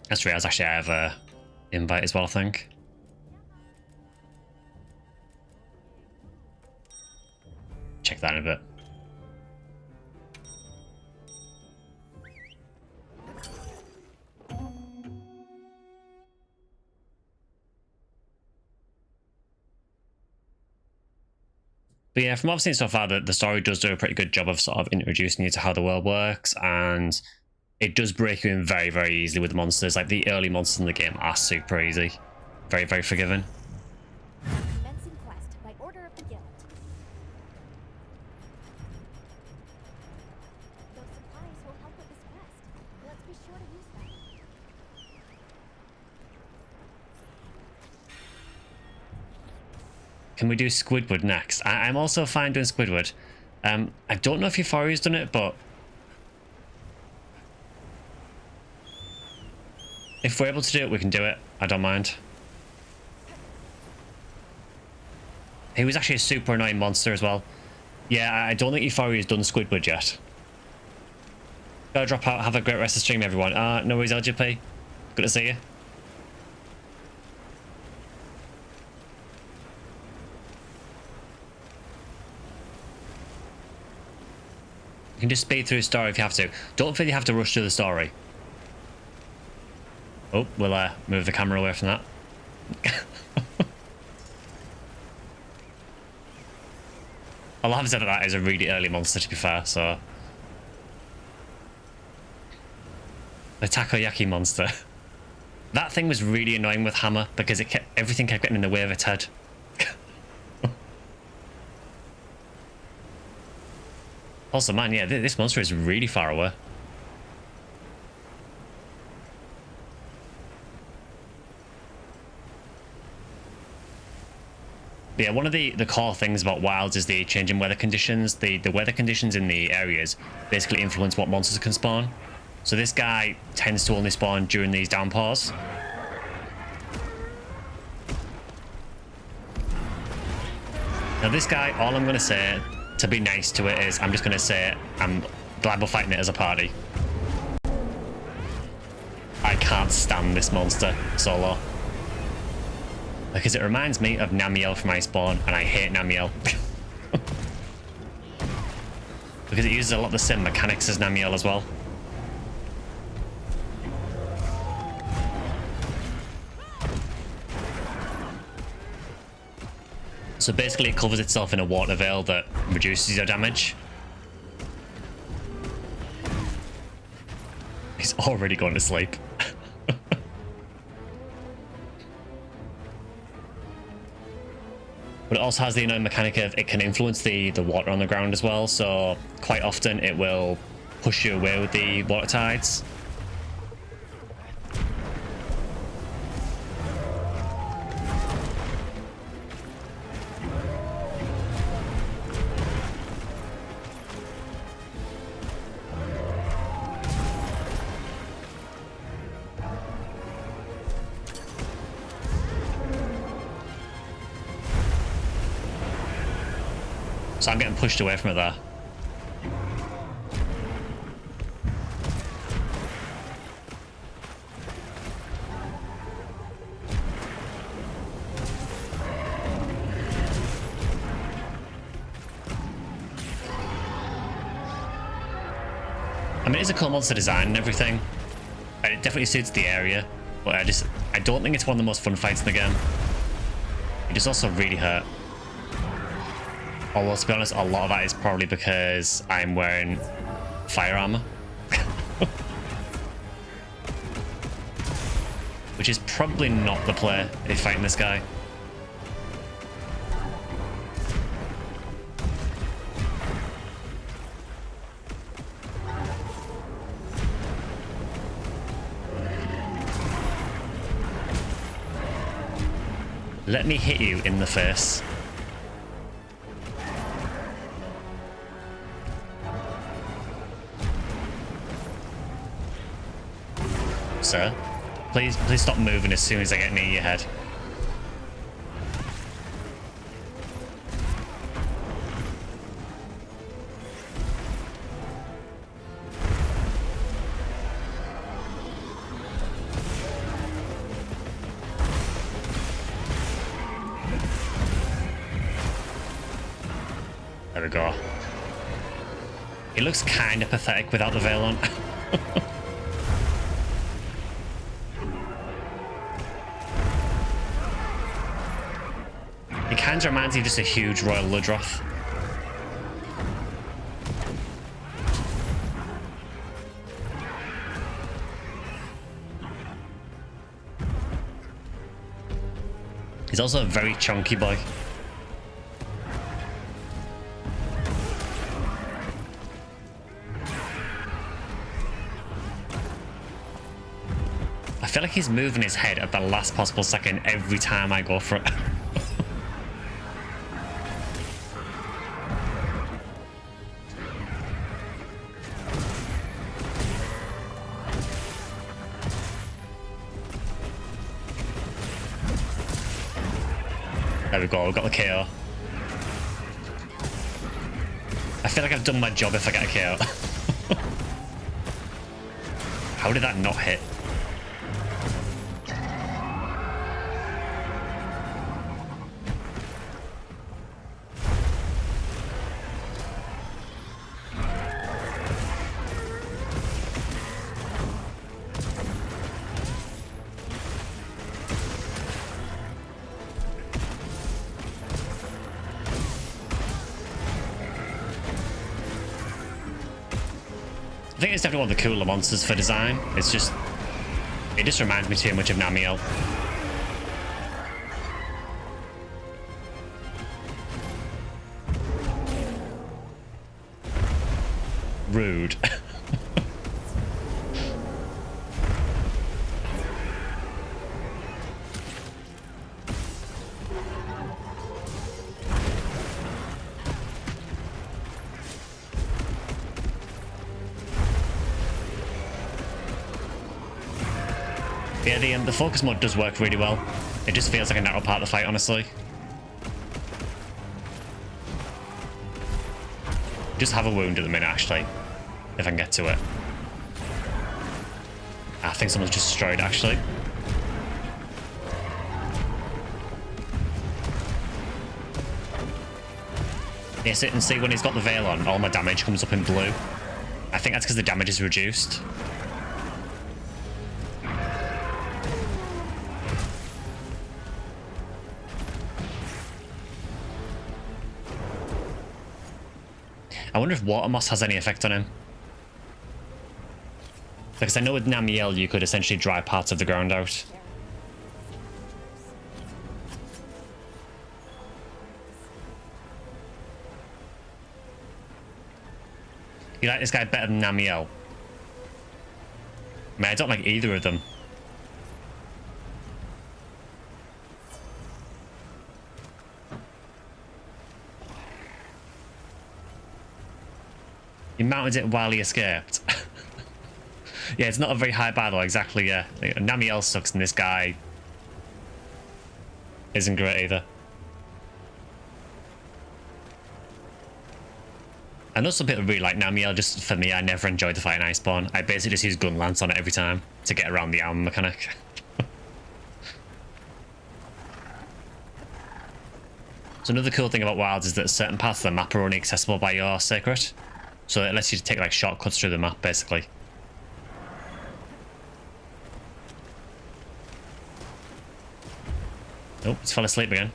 That's real. Actually, I have a invite as well, I think. Check that in a bit. But yeah, from what I've seen so far, the story does do a pretty good job of sort of introducing you to how the world works, and it does break you in very, very easily with the monsters. Like, the early monsters in the game are super easy. Very, very forgiving. Commencing quest by order of the guild. Those supplies will help with this quest. Let's be sure to use them. Can we do Squidward next? I'm also fine doing Squidward. I don't know if Euphoria's done it, but if we're able to do it, we can do it. I don't mind. He was actually a super annoying monster as well. Yeah, I don't think Euphoria's done Squidward yet. Gotta drop out. Have a great rest of the stream, everyone. No worries, LGP. Good to see you. You can just speed through the story if you have to. Don't feel you have to rush through the story. Oh, we'll move the camera away from that. I'll have said that is a really early monster, to be fair, so. The takoyaki monster. That thing was really annoying with Hammer because everything kept getting in the way of its head. Also, man, yeah, this monster is really far away. But yeah, one of the core things about Wilds is the changing weather conditions. The weather conditions in the areas basically influence what monsters can spawn. So this guy tends to only spawn during these downpours. Now this guy, all I'm going to say to be nice to it is I'm just going to say I'm glad we're fighting it as a party. I can't stand this monster solo. Because it reminds me of Namiel from Iceborne, and I hate Namiel. Because it uses a lot of the same mechanics as Namiel as well. So basically it covers itself in a water veil that reduces your damage. He's already going to sleep. But it also has the annoying mechanic of it can influence the water on the ground as well, so quite often it will push you away with the water tides. So I'm getting pushed away from it there. I mean, it's a cool monster design and everything, and it definitely suits the area, but I don't think it's one of the most fun fights in the game. It just also really hurt. Although, to be honest, a lot of that is probably because I'm wearing fire armor. Which is probably not the play if fighting this guy. Let me hit you in the face. Sir, please stop moving as soon as I get near your head. There we go. It looks kind of pathetic without the veil on. It kind of reminds me of just a huge Royal Ludroth. He's also a very chunky boy. I feel like he's moving his head at the last possible second every time I go for it. There we go, we've got the KO. I feel like I've done my job if I get a KO. How did that not hit? I think it's definitely one of the cooler monsters for design. It just reminds me too much of Namiel. Rude. Yeah, the focus mode does work really well. It just feels like a narrow part of the fight, honestly. Just have a wound at the minute, actually, if I can get to it. I think someone's just destroyed, actually. Yes, and see when he's got the veil on, all my damage comes up in blue. I think that's because the damage is reduced. I wonder if water moss has any effect on him. Because I know with Namiel you could essentially dry parts of the ground out. You like this guy better than Namiel? I mean, I don't like either of them. He mounted it while he escaped. Yeah, it's not a very high battle, exactly, yeah. Namiel sucks and this guy isn't great either. I know some people really like Namiel, just for me, I never enjoyed the fight in Iceborne. I basically just use gun lance on it every time to get around the armor mechanic. So another cool thing about Wilds is that certain parts of the map are only accessible by your secret. So it lets you take like shortcuts through the map, basically. Oh, it's fell asleep again.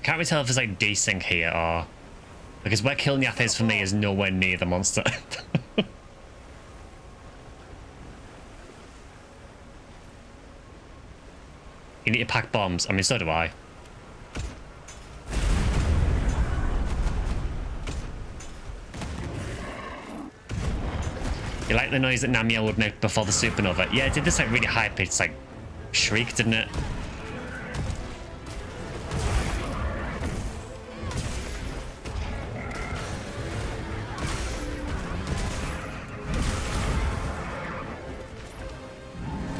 Can't really tell if there's like desync here or... Because where Kilniath is for me is nowhere near the monster. You need to pack bombs. I mean, so do I. You like the noise that Namiel would make before the supernova? Yeah, it did this like really high pitched like shriek, didn't it?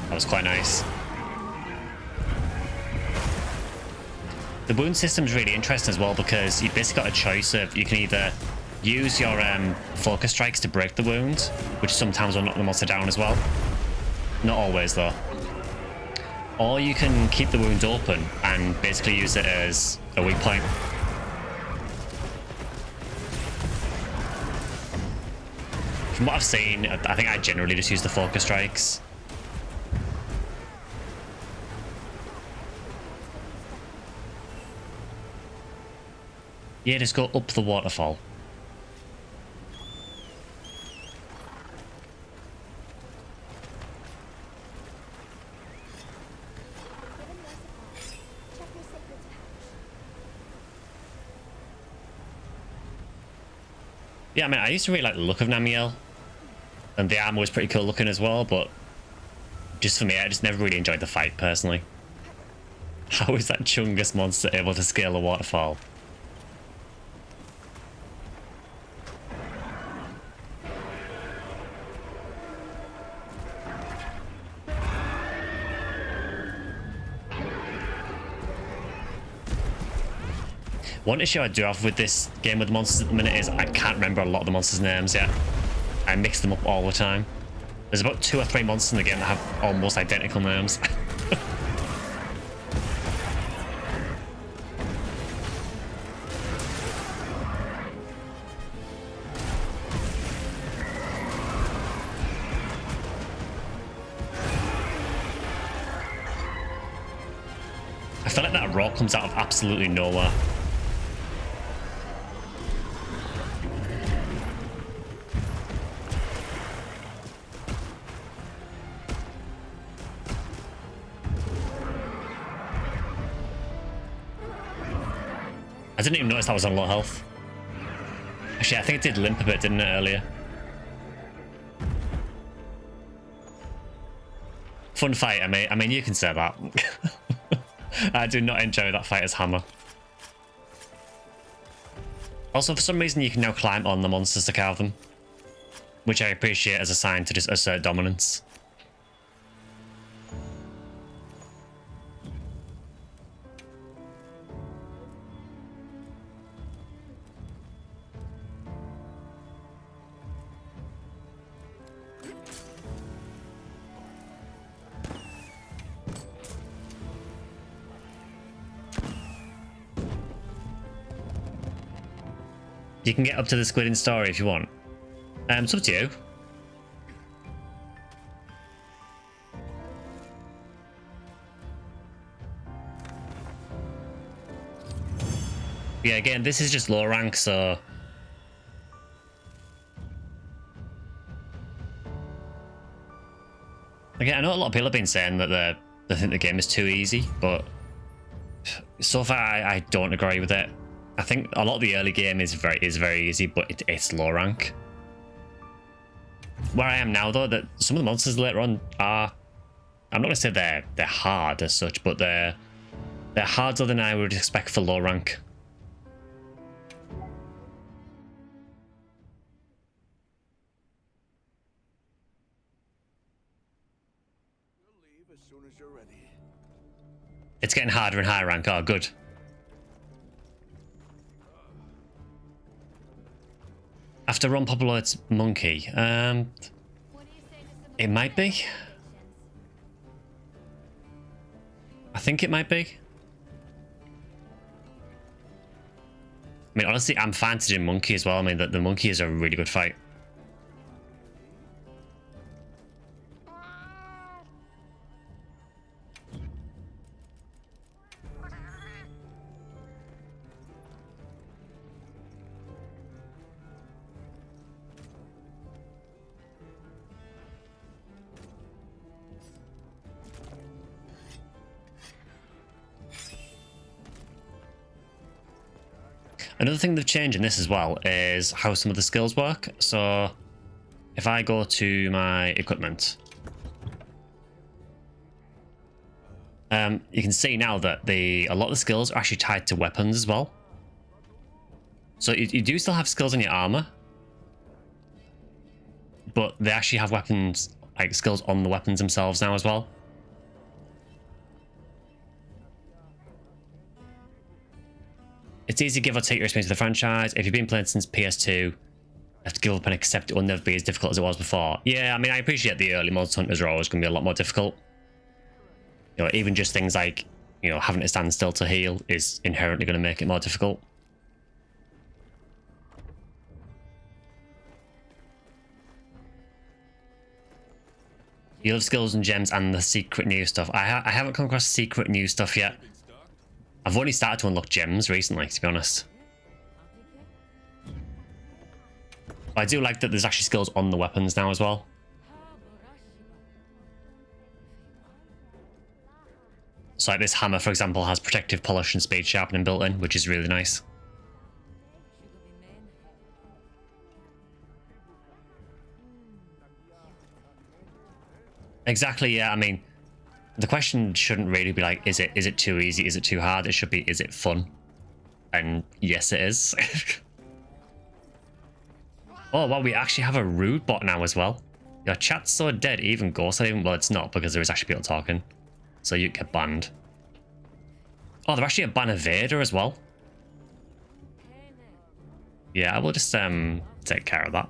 That was quite nice. The wound system's really interesting as well because you've basically got a choice of you can either use your focus strikes to break the wound, which sometimes will knock the monster down as well. Not always though. Or you can keep the wound open and basically use it as a weak point. From what I've seen, I think I generally just use the focus strikes. Yeah, just go up the waterfall. Yeah, I mean, I used to really like the look of Namiel. And the armor was pretty cool looking as well, but just for me, I just never really enjoyed the fight, personally. How is that Chungus monster able to scale a waterfall? One issue I do have with this game with the monsters at the minute is I can't remember a lot of the monsters' names yet. I mix them up all the time. There's about 2 or 3 monsters in the game that have almost identical names. I feel like that rock comes out of absolutely nowhere. I didn't even notice that was on low health. Actually, I think it did limp a bit, didn't it, earlier? Fun fight, I mean, you can say that. I do not enjoy that fight as Hammer. Also, for some reason, you can now climb on the monsters to carve them, which I appreciate as a sign to just assert dominance. You can get up to the squid in story if you want. It's up to you. Yeah, again, this is just low rank, so... Again, I know a lot of people have been saying that they think the game is too easy, but... So far, I don't agree with it. I think a lot of the early game is very easy, but it's low rank. Where I am now, though, that some of the monsters later on are... I'm not going to say they're hard as such, but they're harder than I would expect for low rank. Leave as soon as you're ready. It's getting harder in high rank. Oh, good. After Ron Popolo, it's Monkey. It might be. I think it might be. I mean, honestly, I'm fine to do Monkey as well. I mean, the Monkey is a really good fight. Another thing they've changed in this as well is how some of the skills work. So if I go to my equipment, you can see now that a lot of the skills are actually tied to weapons as well. So you do still have skills on your armor, but they actually have weapons, like skills on the weapons themselves now as well. It's easy to give or take your experience of the franchise. If you've been playing since PS2, you have to give up and accept it will never be as difficult as it was before. Yeah, I mean, I appreciate the early Monster Hunters are always going to be a lot more difficult. You know, even just things like, you know, having to stand still to heal is inherently going to make it more difficult. You love skills and gems and the secret new stuff. I haven't come across secret new stuff yet. I've only started to unlock gems recently, to be honest. But I do like that there's actually skills on the weapons now as well. So like this hammer, for example, has protective polish and speed sharpening built in, which is really nice. Exactly, yeah. I mean, the question shouldn't really be like, is it too easy? Is it too hard? It should be, is it fun? And yes, it is. Oh, well, we actually have a rude bot now as well. Your chat's so dead, even Ghost even. Well, it's not, because there is actually people talking. So you get banned. Oh, they're actually a ban of Vader as well. Yeah, I will just take care of that.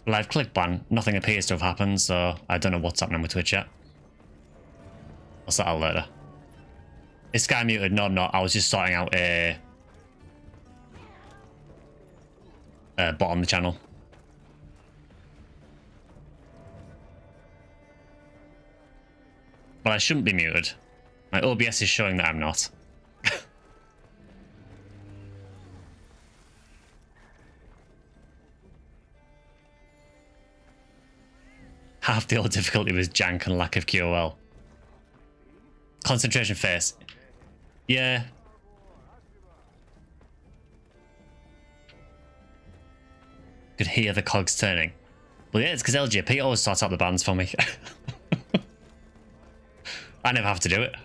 Well, I've clicked ban. Nothing appears to have happened, so I don't know what's happening with Twitch yet. I'll sort out later. Is Sky muted? No, I'm not. I was just sorting out a bot on the channel. But I shouldn't be muted. My OBS is showing that I'm not. Half the old difficulty was jank and lack of QOL. Concentration face. Yeah. Could hear the cogs turning. Well, yeah, it's because LGP always sorts out the bands for me. I never have to do it.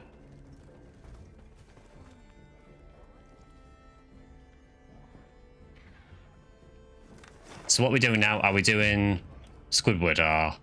So what are we doing now? Are we doing Squidward or...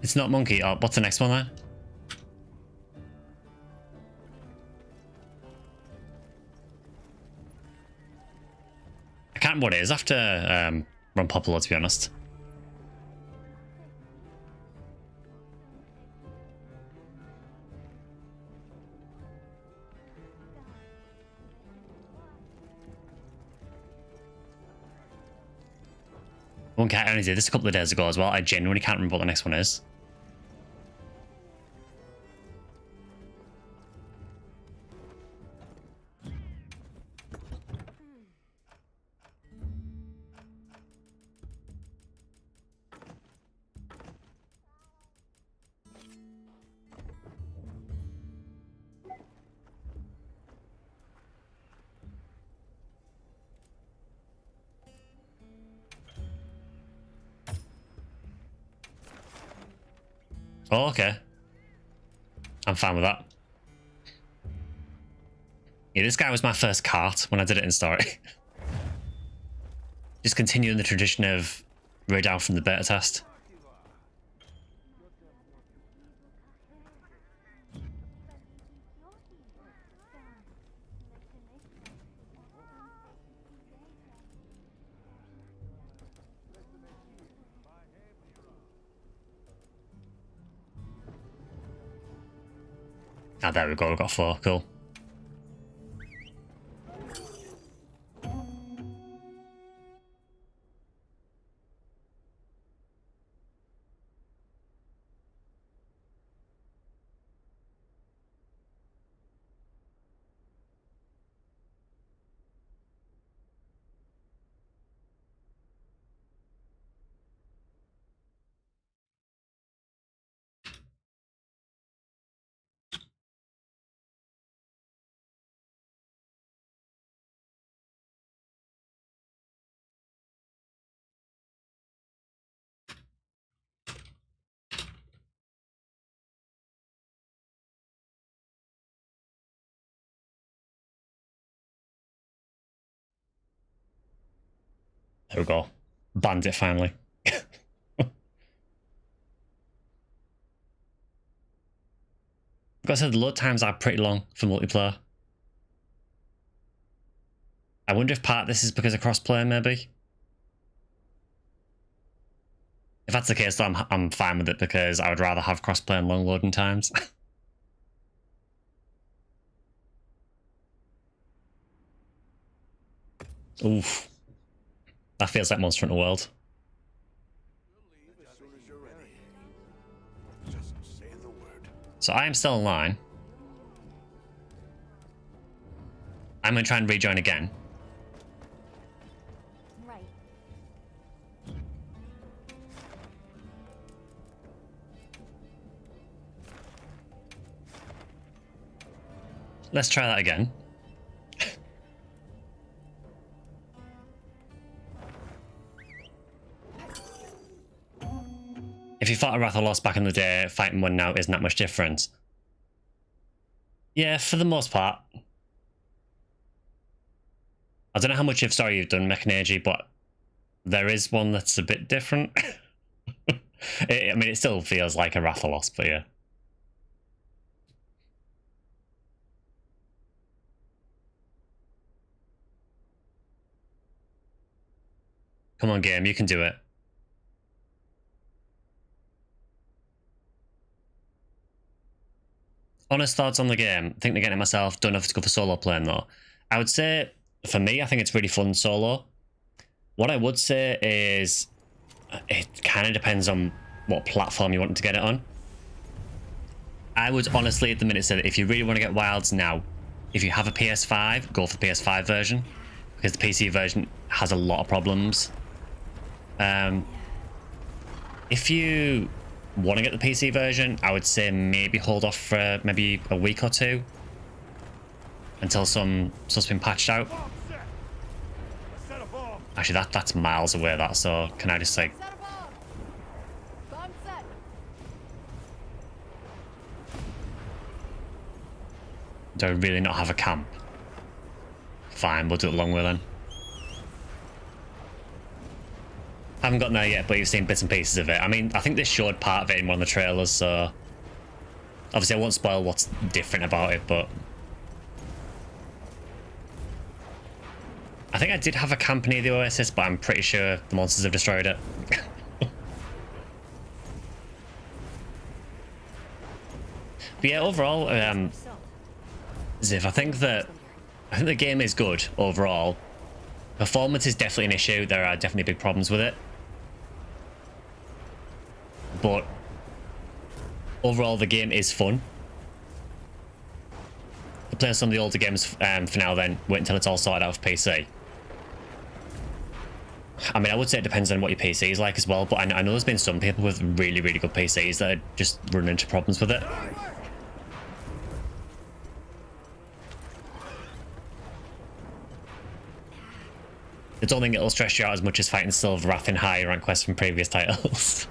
It's not monkey. Oh, what's the next one then? I can't remember what it is after Run Popular, to be honest. One cat only did this a couple of days ago as well. I genuinely can't remember what the next one is. Oh, okay. I'm fine with that. Yeah, this guy was my first cart when I did it in story. Just continuing the tradition of right down from the beta test. Ah, there we go, we've got 4, cool. There we go. Banned it finally. Like I said, the load times are pretty long for multiplayer. I wonder if part of this is because of crossplay, maybe. If that's the case, though, I'm fine with it because I would rather have crossplay and long loading times. Oof. That feels like Monster Hunter World. Leave as soon as you're ready. Just say the word. So I am still online. I'm going to try and rejoin again. Right. Let's try that again. If you fought a Rathalos back in the day, fighting one now isn't that much different. Yeah, for the most part. I don't know how much of story you've done, Mechanagy, but there is one that's a bit different. I mean, it still feels like a Rathalos, but yeah. Come on, game, you can do it. Honest thoughts on the game. I think they're getting myself. Don't know if it's good for solo playing though. I would say, for me, I think it's really fun solo. What I would say is, it kind of depends on what platform you want to get it on. I would honestly, at the minute, say that if you really want to get Wilds now, if you have a PS5, go for the PS5 version, because the PC version has a lot of problems. If you want to get the PC version, I would say maybe hold off for maybe a week or two until some stuff's been patched out. Actually, that's miles away. That, so can I just like? Set a bomb. Bomb set. Do I really not have a camp? Fine, we'll do it the long way then. Haven't gotten there yet, but you've seen bits and pieces of it. I mean, I think they showed part of it in one of the trailers, so obviously I won't spoil what's different about it, but I think I did have a camp near the Oasis, but I'm pretty sure the monsters have destroyed it. But yeah, overall, Ziv, I think the game is good overall. Performance is definitely an issue. There are definitely big problems with it. But overall, the game is fun. I'll play some of the older games for now then. Wait until it's all sorted out for PC. I mean, I would say it depends on what your PC is like as well, but I know there's been some people with really, really good PCs that are just running into problems with it. I don't think it'll stress you out as much as fighting Silver Wrath in higher rank quests from previous titles.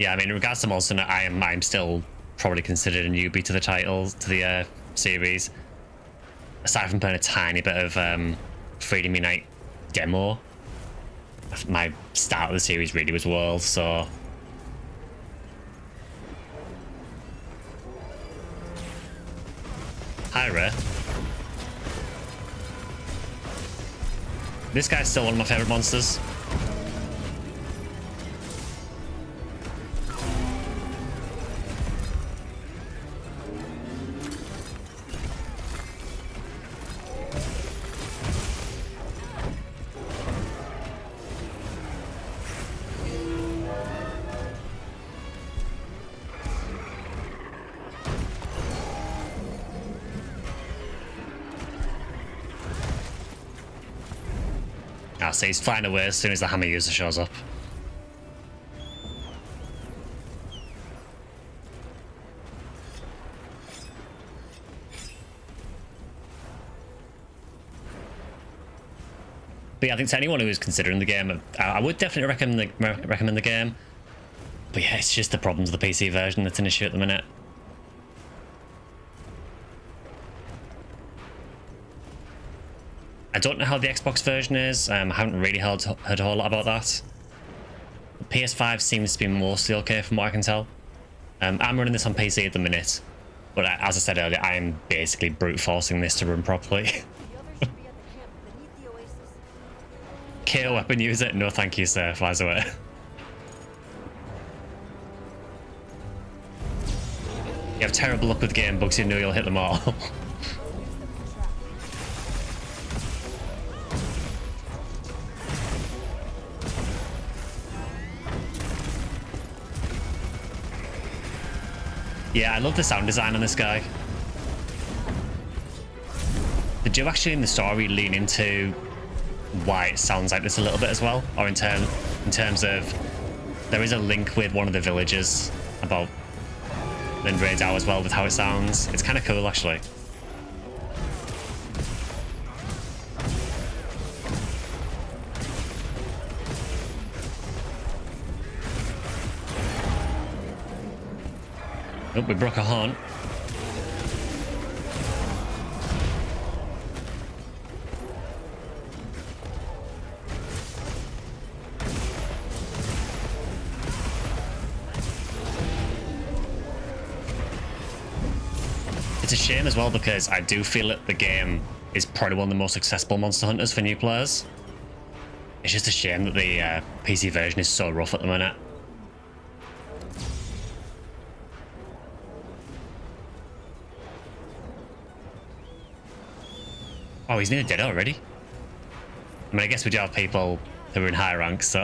Yeah, I mean, in regards to Monster Hunter, I'm still probably considered a newbie to the title, to the series. Aside from playing a tiny bit of Freedom Unite demo, my start of the series really was World, so... Hi, Ray. This guy's still one of my favourite monsters. So he's flying away as soon as the hammer user shows up. But yeah, I think to anyone who is considering the game, I would definitely recommend the game. But yeah, it's just the problems of the PC version that's an issue at the minute. I don't know how the Xbox version is. I haven't really heard a whole lot about that. The PS5 seems to be mostly okay from what I can tell. I'm running this on PC at the minute, but as I said earlier, I am basically brute forcing this to run properly. KO weapon user? No thank you, sir. Flies away. You have terrible luck with game bugs, you know you'll hit them all. Yeah, I love the sound design on this guy. They do actually in the story lean into why it sounds like this a little bit as well, or in terms of there is a link with one of the villagers about in Raid Hour as well with how it sounds. It's kind of cool actually. Oh, we broke a horn. It's a shame as well because I do feel that the game is probably one of the most accessible Monster Hunters for new players. It's just a shame that the PC version is so rough at the minute. Oh, he's nearly dead already. I mean, I guess we do have people who are in higher ranks, so...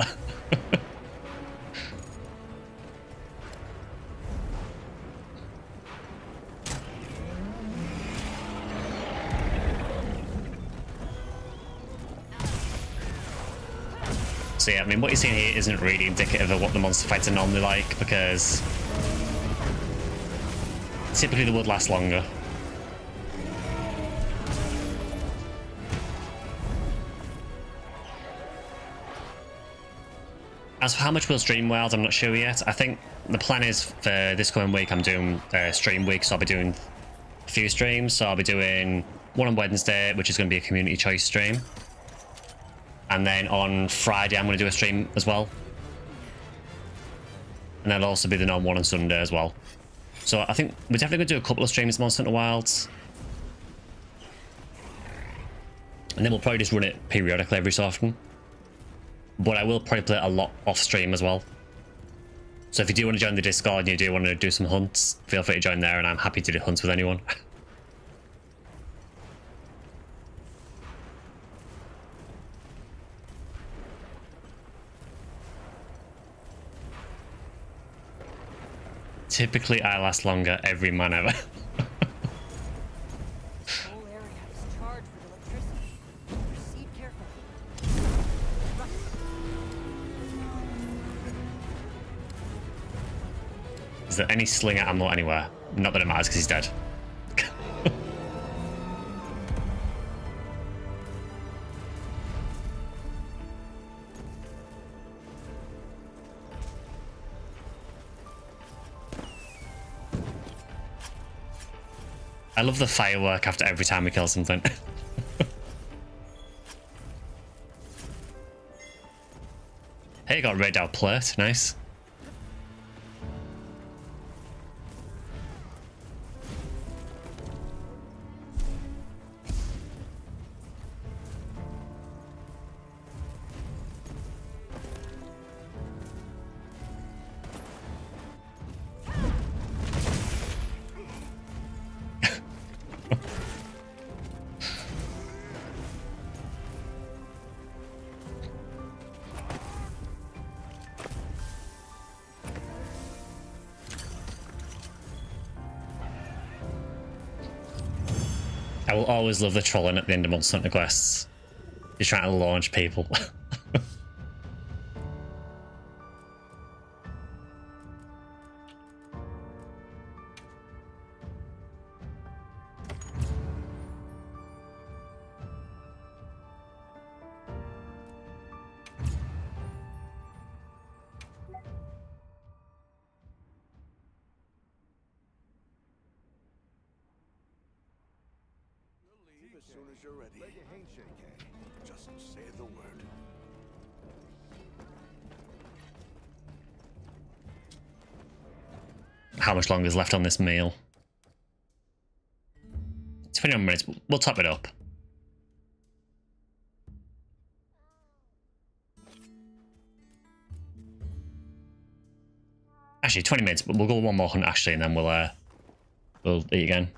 So yeah, I mean, what you're seeing here isn't really indicative of what the monster fights are normally like, because... typically they would last longer. As for how much we'll stream Wilds, I'm not sure yet. I think the plan is for this coming week, I'm doing stream week, so I'll be doing a few streams. So I'll be doing one on Wednesday, which is going to be a community choice stream. And then on Friday, I'm going to do a stream as well. And that'll also be the normal one on Sunday as well. So I think we're definitely going to do a couple of streams Monster Hunter Wilds. And then we'll probably just run it periodically every so often. But I will probably play it a lot off stream as well. So if you do want to join the Discord and you do want to do some hunts, feel free to join there and I'm happy to do hunts with anyone. Typically I last longer every man ever. Is there any slinger ammo anywhere? Not that it matters because he's dead. I love the firework after every time we kill something. Hey, got red out plate. Nice. I will always love the trolling at the end of Monster Hunter quests. You're trying to launch people. Leave as soon as you're ready. Just say the word. How much longer is left on this meal? 21 minutes. We'll top it up. Actually, 20 minutes. We'll go one more hunt actually, and then we'll eat again.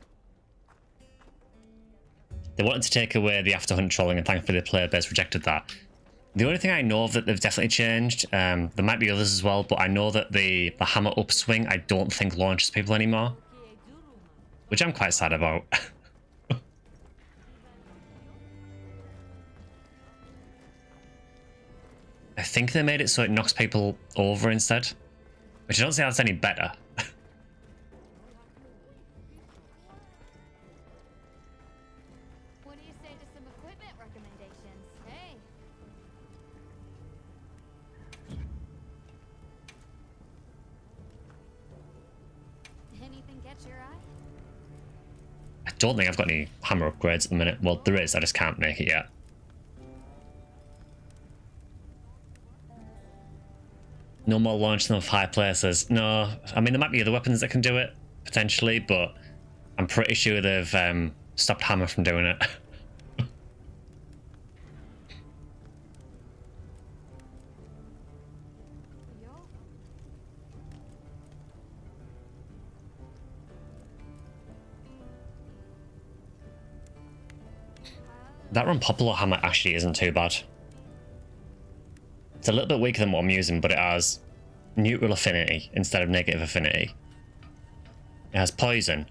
They wanted to take away the after hunt trolling, and thankfully the player base rejected that. The only thing I know of that they've definitely changed, there might be others as well, but I know that the hammer upswing I don't think launches people anymore, which I'm quite sad about. I think they made it so it knocks people over instead, which I don't think that's any better. What do you say to some equipment recommendations? Hey. Anything catch your eye? I don't think I've got any hammer upgrades at the minute. Well, there is, I just can't make it yet. No more launching of high places. No, I mean, there might be other weapons that can do it, potentially, but I'm pretty sure they've stopped hammer from doing it. That run popular hammer actually isn't too bad. It's a little bit weaker than what I'm using, but it has neutral affinity instead of negative affinity. It has poison,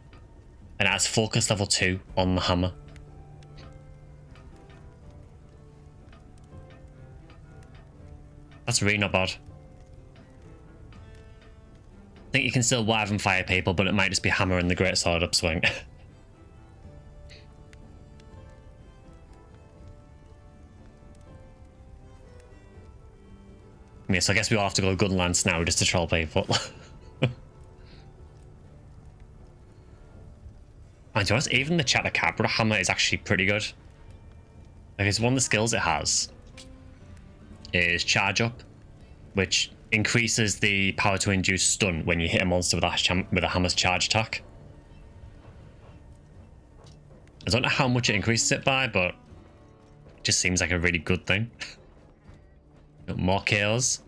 and it has focus level 2 on the hammer. That's really not bad. I think you can still wive and fire people, but it might just be hammer and the great sword upswing. Yeah, so I guess we'll have to go gun lance now just to troll people. And to us, even the Chatacabra hammer is actually pretty good. Like, it's one of the skills it has is charge up, which increases the power to induce stun when you hit a monster with a hammer's charge attack. I don't know how much it increases it by, but it just seems like a really good thing. More KOs.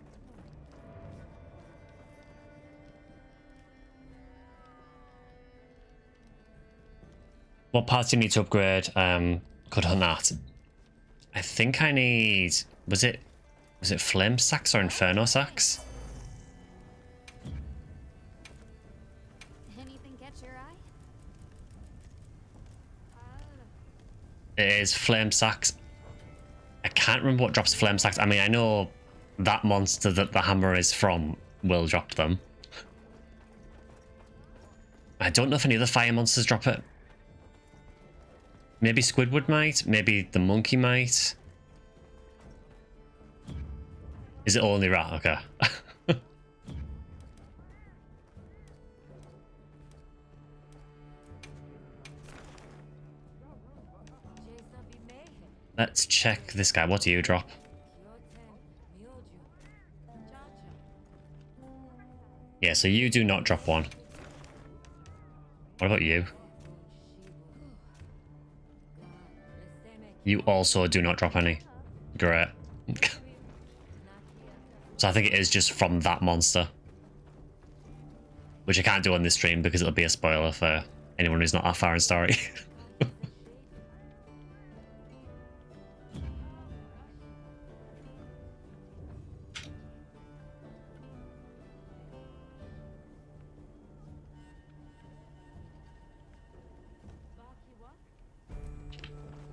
What parts do you need to upgrade? Could hunt that. I think I need. Was it flame sacks or inferno sacks? Anything catch your eye? It is flame sacks. I can't remember what drops flame sacks. I mean, I know that monster that the hammer is from will drop them. I don't know if any other fire monsters drop it. Maybe Squidward might. Maybe the monkey might. Is it only rat? Okay. Let's check this guy. What do you drop? Yeah, so you do not drop one. What about you? You also do not drop any. Great. So I think it is just from that monster. Which I can't do on this stream because it'll be a spoiler for anyone who's not that far in story.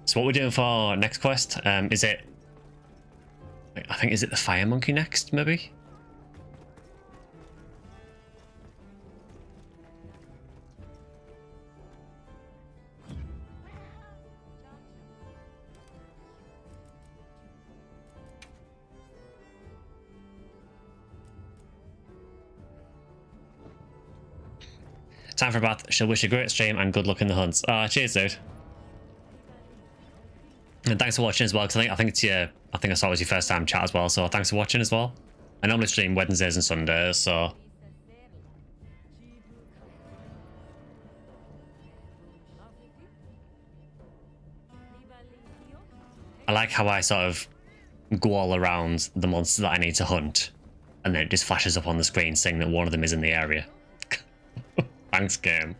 So what we're doing for next quest, is it... I think, is it the fire monkey next, maybe? Time for a bath. She'll wish you a great stream and good luck in the hunts. Ah, cheers, dude. And thanks for watching as well, because I think it's your... I think I saw it was your first time chat as well, so thanks for watching as well. I normally stream Wednesdays and Sundays, so... I like how I sort of go all around the monsters that I need to hunt, and then it just flashes up on the screen saying that one of them is in the area. Thanks, game.